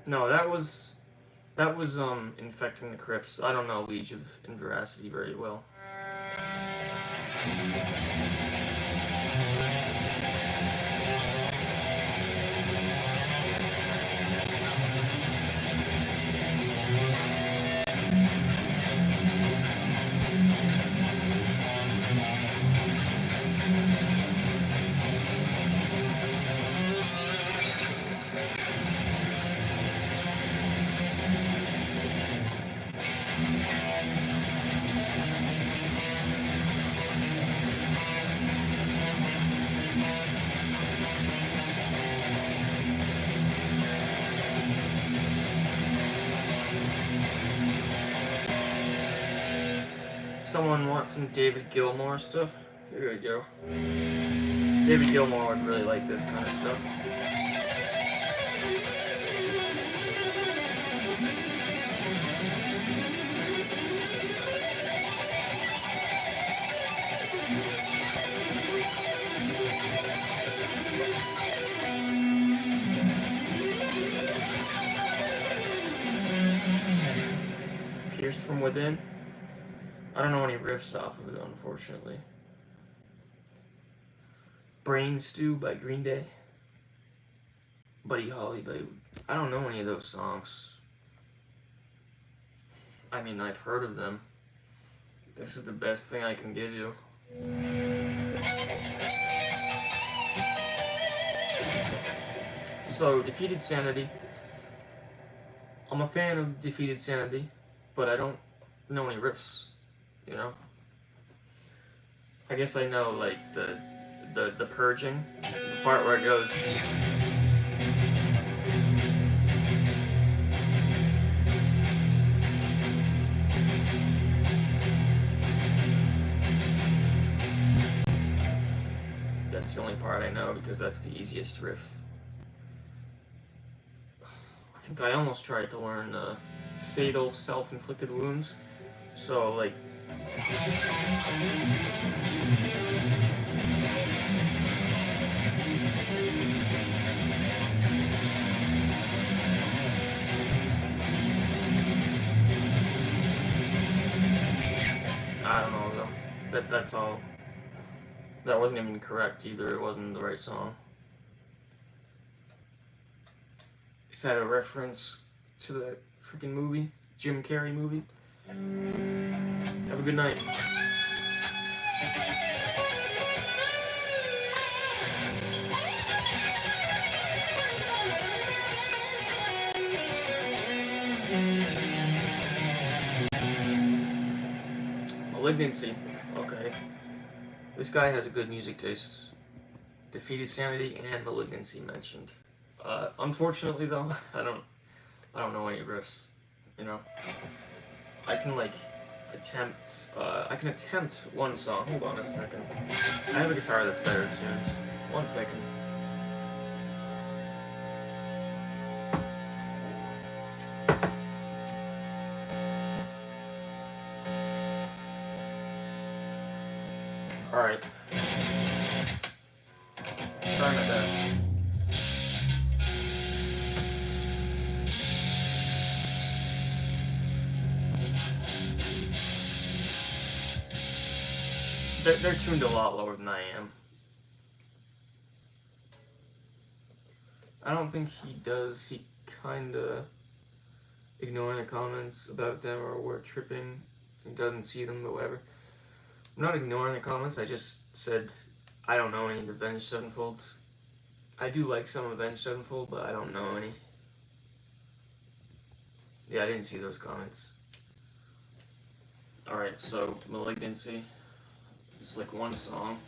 No, that was infecting the crypts. I don't know Liege of Inveracity very well. Someone wants some David Gilmour stuff? Here we go. David Gilmour would really like this kind of stuff. Pierced from Within. I don't know any riffs off of it, unfortunately. Brain Stew by Green Day. Buddy Holly by... I don't know any of those songs. I mean, I've heard of them. This is the best thing I can give you. So, Defeated Sanity. I'm a fan of Defeated Sanity, but I don't know any riffs, you know? I guess I know, like, the purging, the part where it goes... That's the only part I know because that's the easiest riff. I think I almost tried to learn Fatal Self-Inflicted Wounds. So, like... I don't know though. That's all. That wasn't even correct either. It wasn't the right song. Is that a reference to the freaking movie? Jim Carrey movie? Have a good night. Malignancy. Okay. This guy has a good music taste. Defeated Sanity and Malignancy mentioned. Unfortunately though, I don't know any riffs, you know. I can like attempt one song. Hold on a second. I have a guitar that's better tuned. 1 second. Alright. Try my best. They're tuned a lot lower than I am. I don't think he does. He kinda ignoring the comments about them or we're tripping. He doesn't see them or whatever. I'm not ignoring the comments, I just said I don't know any of the Avenged Sevenfold. I do like some Avenged Sevenfold, but I don't know any. Yeah, I didn't see those comments. Alright, so Malignancy. It's like one song.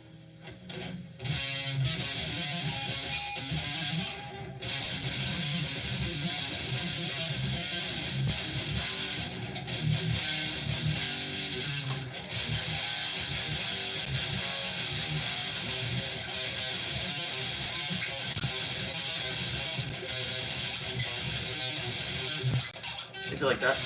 Is it like that?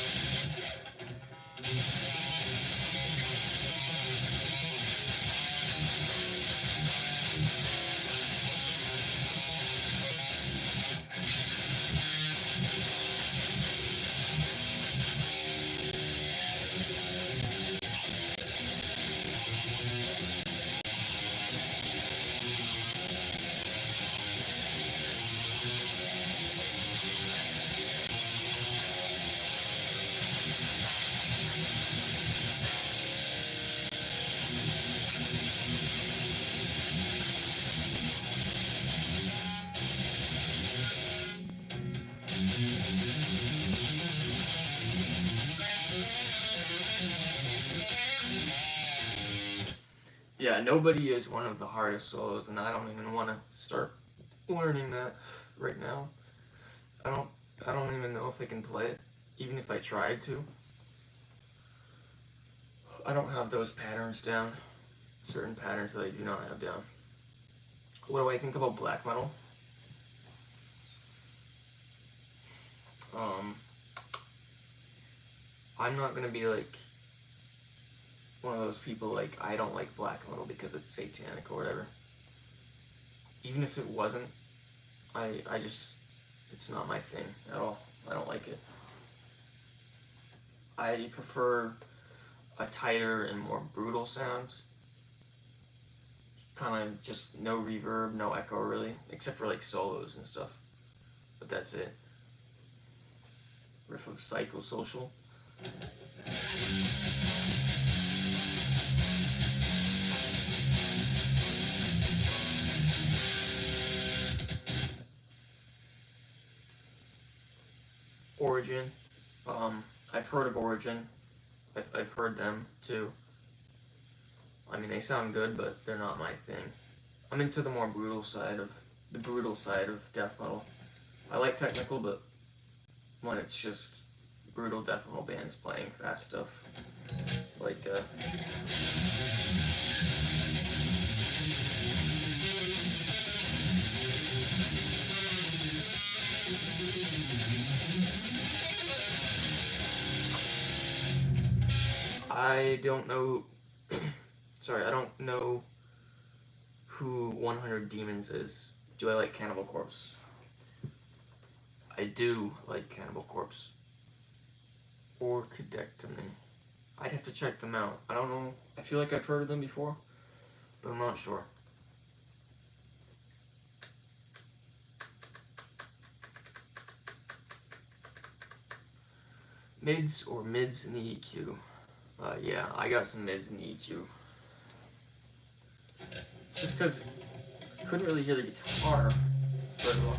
Yeah, Nobody is one of the hardest solos, and I don't even want to start learning that right now. I don't even know if I can play it, even if I tried to. I don't have those patterns down. Certain patterns that I do not have down. What do I think about black metal? I'm not gonna be like one of those people like I don't like black metal because it's satanic or whatever. Even if it wasn't, I just it's not my thing at all. I don't like it. I prefer a tighter and more brutal sound. Kind of just no reverb, no echo really, except for like solos and stuff. But that's it. Riff of Psychosocial. Origin. I've heard of Origin. I've heard them too. I mean, they sound good, but they're not my thing. I'm into the more brutal side of death metal. I like technical, but when it's just brutal death metal bands playing fast stuff, like I don't know. Sorry, I don't know who 100 Demons is. Do I like Cannibal Corpse? I do like Cannibal Corpse. Or Cadectomy. I'd have to check them out. I don't know. I feel like I've heard of them before, but I'm not sure. Mids or mids in the EQ? Yeah, I got some mids in the EQ. Just because I couldn't really hear the guitar very well.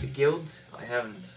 The Guild, I haven't.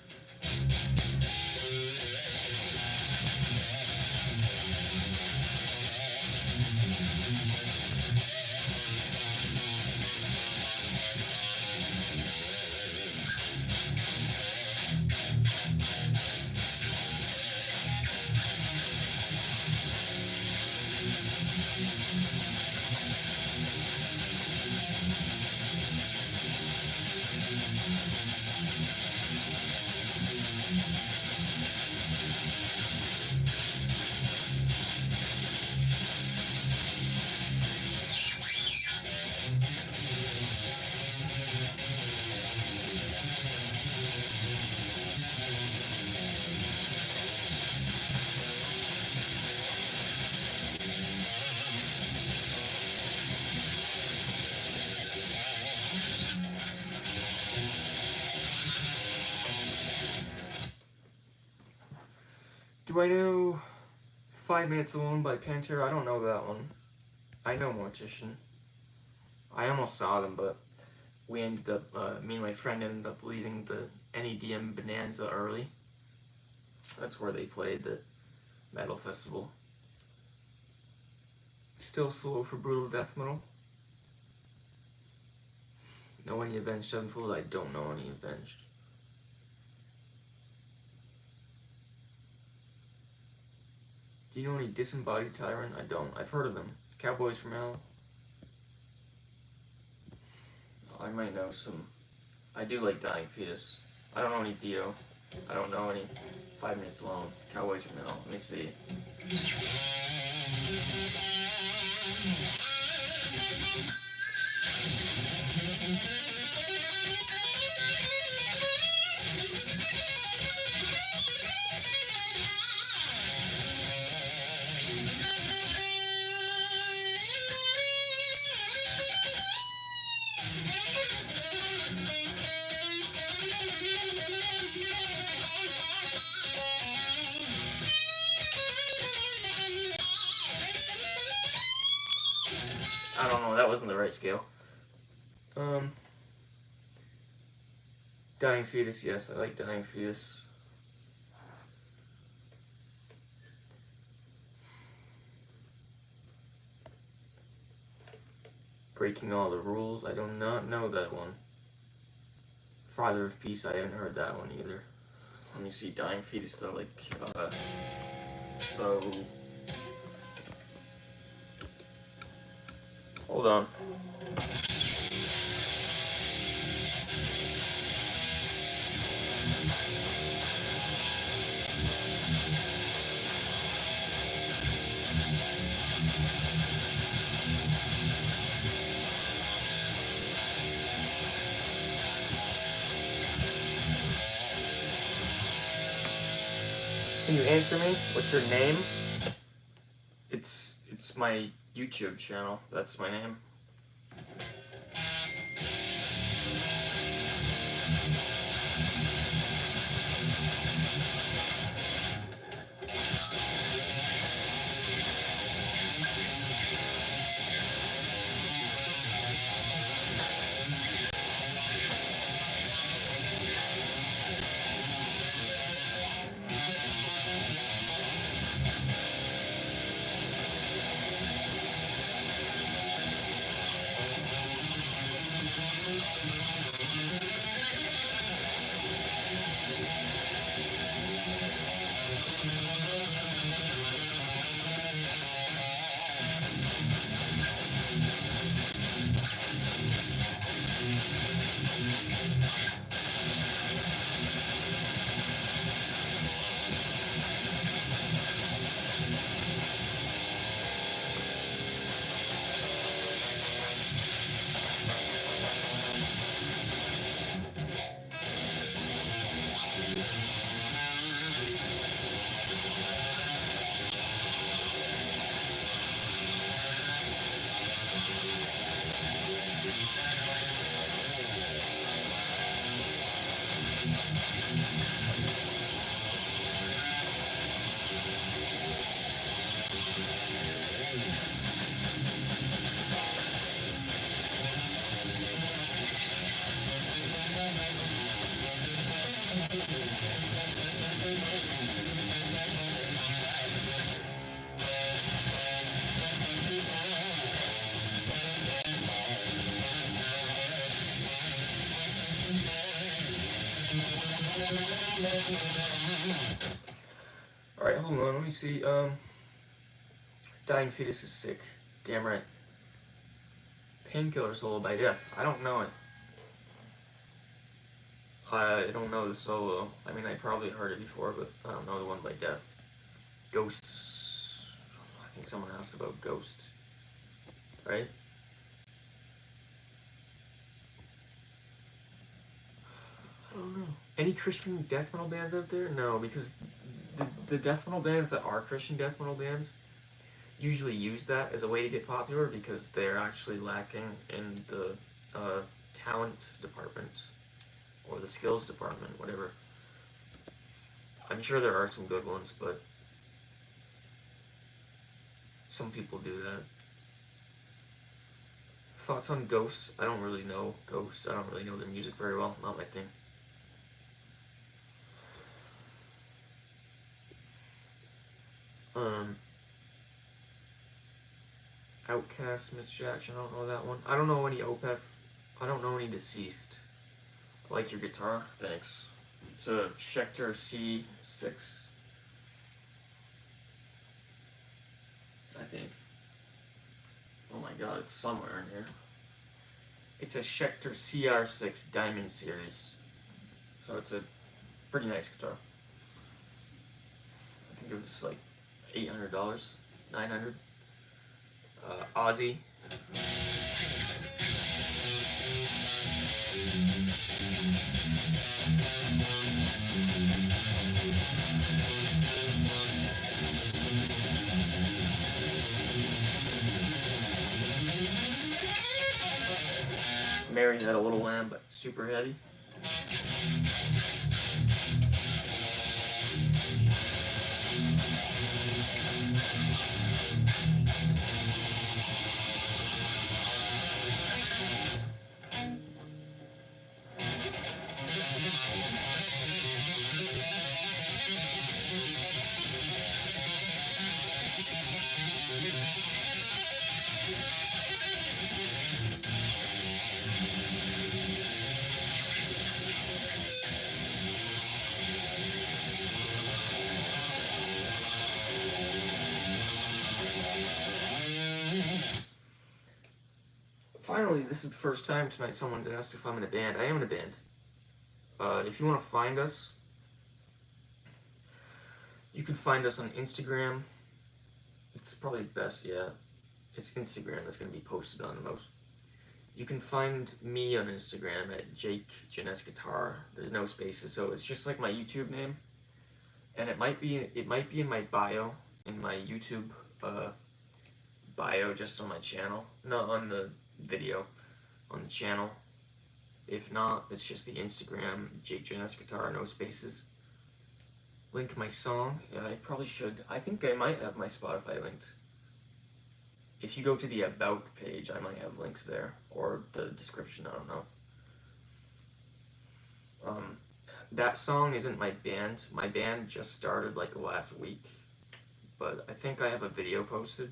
Do I know 5 Minutes Alone by Pantera? I don't know that one. I know Mortician. I almost saw them, but we ended up, me and my friend ended up leaving the NEDM Bonanza early. That's where they played the metal festival. Still slow for brutal death metal. Know any Avenged Sevenfold? I don't know any Avenged. Do you know any Disembodied Tyrant? I don't. I've heard of them. Cowboys from Hell. I might know some. I do like Dying Fetus. I don't know any Dio. I don't know any 5 Minutes Alone. Cowboys from Hell. Let me see. I don't know, that wasn't the right scale. Dying Fetus, yes, I like Dying Fetus. Breaking All the Rules, I do not know that one. Father of Peace, I haven't heard that one either. Let me see, Dying Fetus though, like, so Hold on. Can you answer me? What's your name? It's my YouTube channel. That's my name. Alright, hold on, let me see. Dying fetus is sick. Damn right. Painkiller solo by Death. I don't know it. I don't know the solo. I mean, I probably heard it before, but I don't know the one by Death. Ghosts. I think someone asked about Ghost. Right? I don't know. Any Christian death metal bands out there? No, because the death metal bands that are Christian death metal bands usually use that as a way to get popular because they're actually lacking in the talent department or the skills department, whatever. I'm sure there are some good ones, but some people do that. Thoughts on Ghosts? I don't really know Ghosts. I don't really know their music very well. Not my thing. Outcast, Miss Jackson, I don't know that one. I don't know any Opeth. I don't know any Deceased. I like your guitar, thanks. It's a Schecter C6. I think. Oh my god, it's somewhere in here. It's a Schecter CR6 Diamond Series. So it's a pretty nice guitar. I think it was like $800, $900. Aussie. Mary Had a Little Lamb, but super heavy. Finally, this is the first time tonight someone's asked if I'm in a band. I am in a band. If you want to find us, you can find us on Instagram. It's probably best, yeah. It's Instagram that's going to be posted on the most. You can find me on Instagram at JakeGenestGuitar. There's no spaces, so it's just like my YouTube name. And it might be in my bio, in my YouTube bio, just on my channel. Not on the video, on the channel. If not, it's just the Instagram, JakeGenestGuitar, no spaces. Link my song. Yeah, I probably should. I think I might have my Spotify linked. If you go to the About page, I might have links there. Or the description, I don't know. That song isn't my band. My band just started like last week. But I think I have a video posted.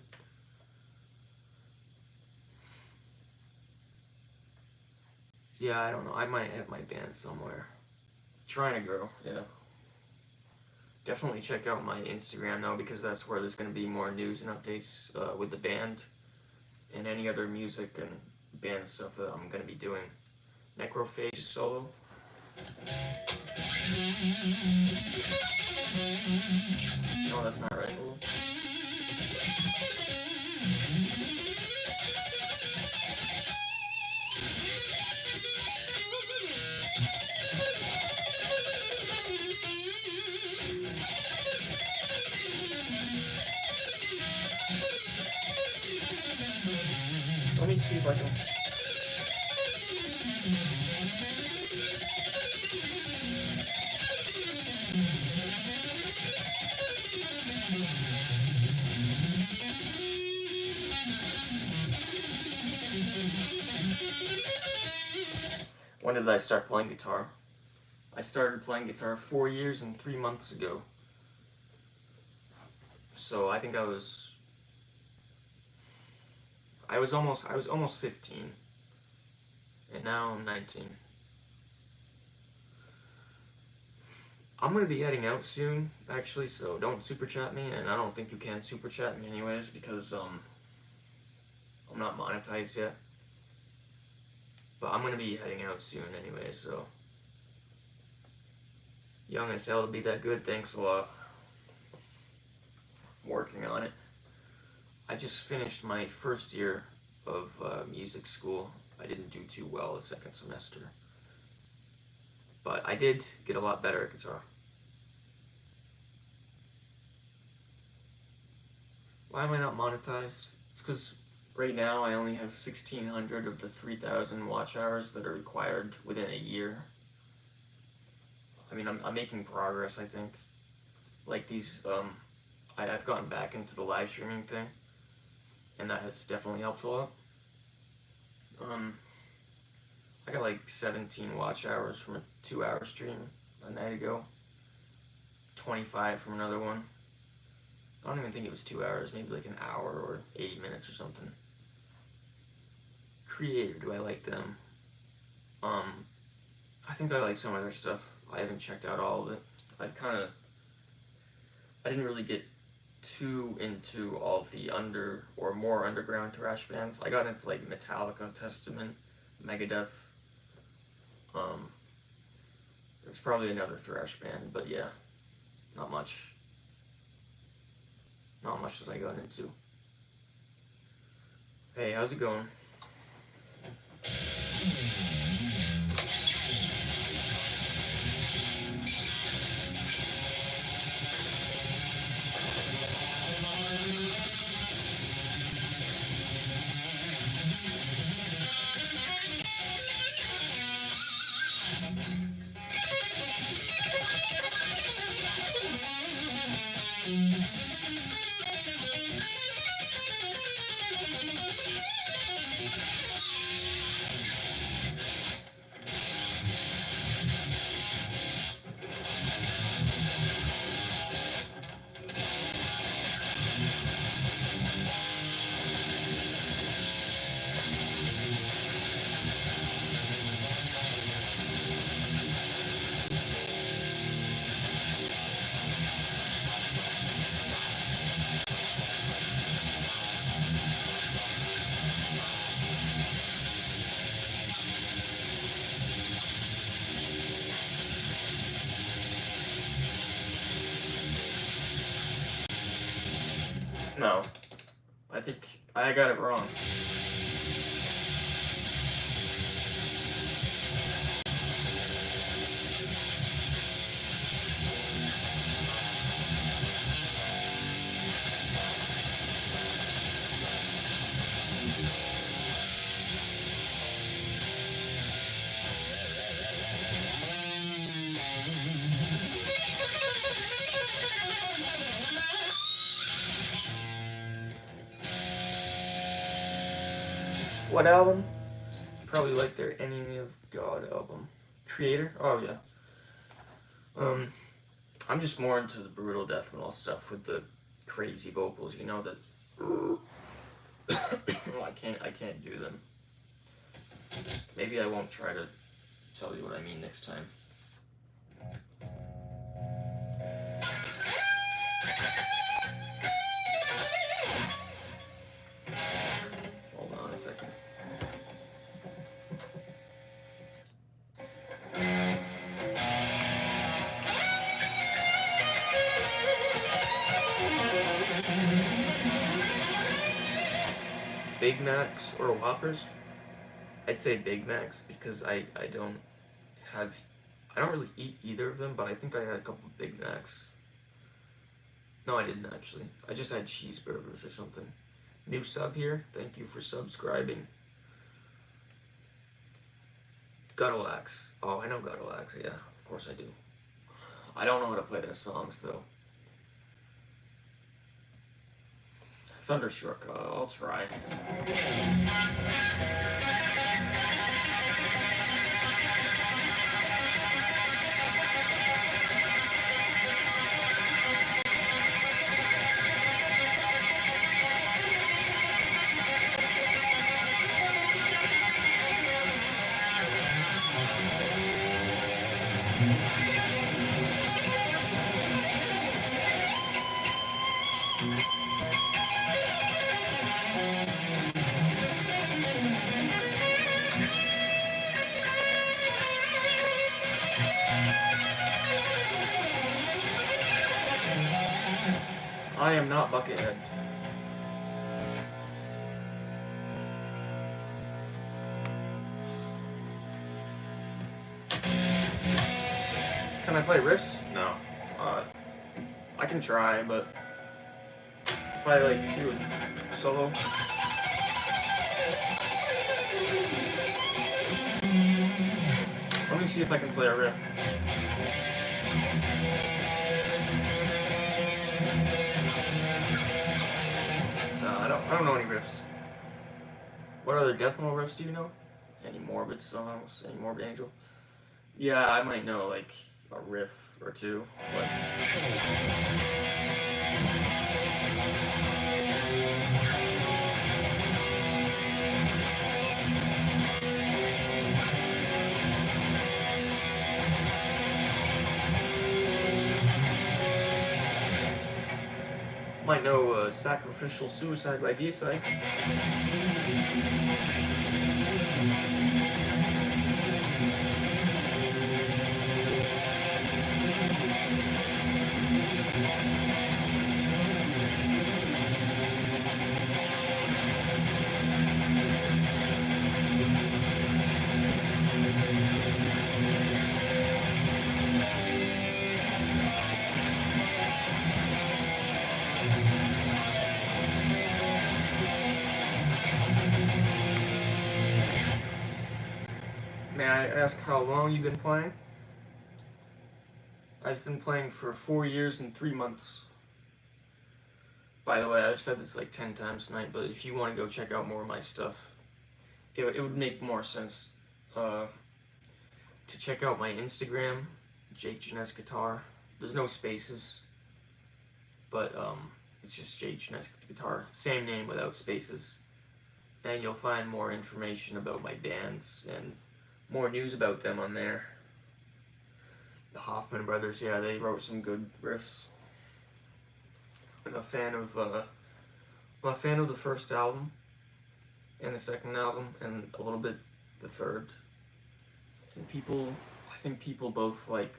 Yeah, I don't know. I might have my band somewhere. Trying to grow, yeah. Definitely check out my Instagram though, because that's where there's going to be more news and updates with the band and any other music and band stuff that I'm going to be doing. Necrophage solo. No, that's not right. Let me see if I can. When did I start playing guitar? I started playing guitar 4 years and 3 months ago. So I think I was almost 15. And now I'm 19. I'm gonna be heading out soon, actually, so don't super chat me, and I don't think you can super chat me anyways, because I'm not monetized yet. But I'm gonna be heading out soon anyway, so. Young as hell to be that good, thanks a lot. I'm working on it. I just finished my first year of music school. I didn't do too well the second semester. But I did get a lot better at guitar. Why am I not monetized? It's because right now I only have 1,600 of the 3,000 watch hours that are required within a year. I mean, I'm making progress, I think. Like these, I've gotten back into the live streaming thing, and that has definitely helped a lot. I got like 17 watch hours from a 2-hour stream a night ago. 25 from another one. I don't even think it was 2 hours, maybe like an hour or 80 minutes or something. Creator, do I like them? I think I like some of their stuff. I haven't checked out all of it. I didn't really get too into all of the more underground thrash bands. I got into like Metallica, Testament, Megadeth. There's probably another thrash band, but yeah, not much. Not much that I got into. Hey, how's it going? I think I got it wrong. What album? You probably like their Enemy of God album. Creator? Oh yeah. I'm just more into the brutal death metal stuff with the crazy vocals, you know, that well, I can't do them. Maybe I won't try to tell you what I mean next time. Hold on a second. Big Macs or Whoppers? I'd say Big Macs because I don't really eat either of them, but I think I had a couple Big Macs. No, I didn't actually. I just had cheeseburgers or something. New sub here. Thank you for subscribing. Guttalax. Oh, I know Guttalax. Yeah, of course I do. I don't know how to play their songs though. Thunderstruck. I'll try. I am not Buckethead. Can I play riffs? No. I can try, but if I like do a solo. Let me see if I can play a riff. No, I don't know any riffs. What other death metal riffs do you know? Any Morbid songs? Any Morbid Angel? Yeah, I might know like a riff or two, but might know Sacrificial Suicide by D-Side. May I ask how long you've been playing? I've been playing for 4 years and 3 months. By the way, I've said this like 10 times tonight, but if you want to go check out more of my stuff, it would make more sense to check out my Instagram, JakeGenestGuitar. There's no spaces, but it's just JakeGenestGuitar. Same name without spaces. And you'll find more information about my bands and more news about them on there. The Hoffman brothers, yeah, they wrote some good riffs. I'm a fan of the first album and the second album and a little bit the third. And I think people both like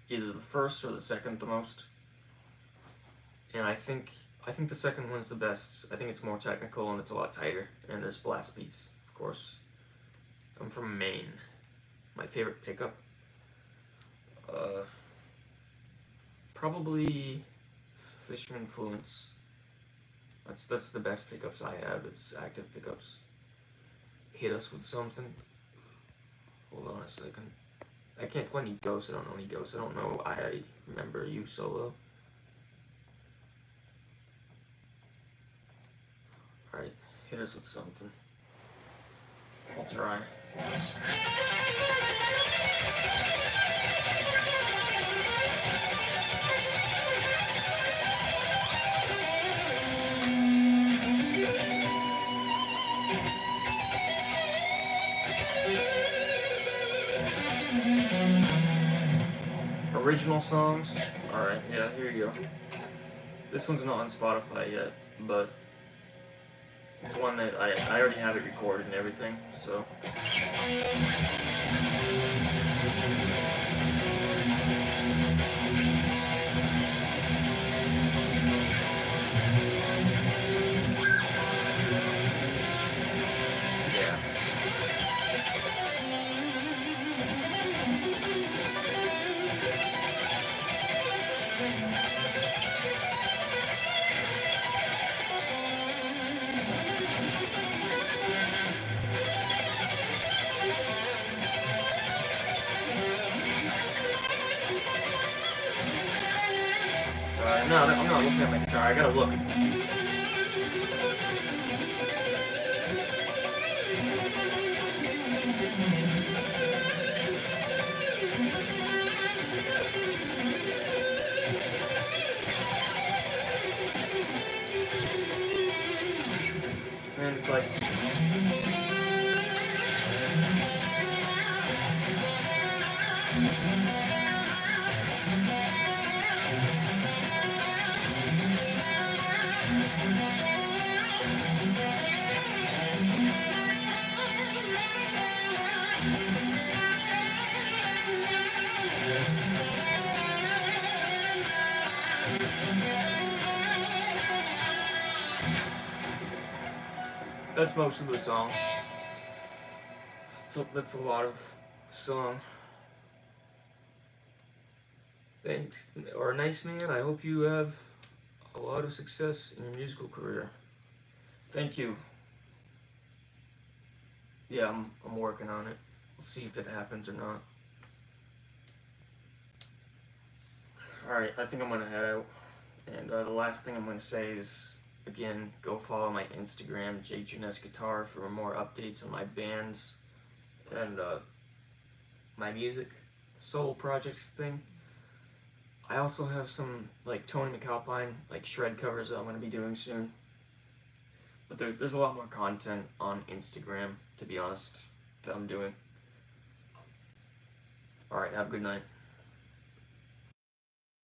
either the first or the second the most. And I think I think the second one's the best. I think it's more technical and it's a lot tighter. And there's blast beats, of course. I'm from Maine. My favorite pickup? Probably Fisherman Fluence. That's the best pickups I have. It's active pickups. Hit us with something. Hold on a second. I can't play any Ghosts. I don't know any Ghosts. I don't know I Remember You solo. Alright, hit us with something. I'll try. Original songs. Alright, yeah, here you go. This one's not on Spotify yet, but it's one that I already have it recorded and everything, so. Yeah. Sorry, no, I'm not looking at my guitar. I gotta look. And it's like. That's most of the song. So that's a lot of song. Thanks, or nice man. I hope you have a lot of success in your musical career. Thank you. Yeah, I'm working on it. We'll see if it happens or not. Alright, I think I'm gonna head out. And the last thing I'm gonna say is, again, go follow my Instagram, JakeGenestGuitar, for more updates on my bands and my music solo projects thing. I also have some like Tony McAlpine, like shred covers that I'm gonna be doing soon. But there's a lot more content on Instagram, to be honest, that I'm doing. Alright, have a good night.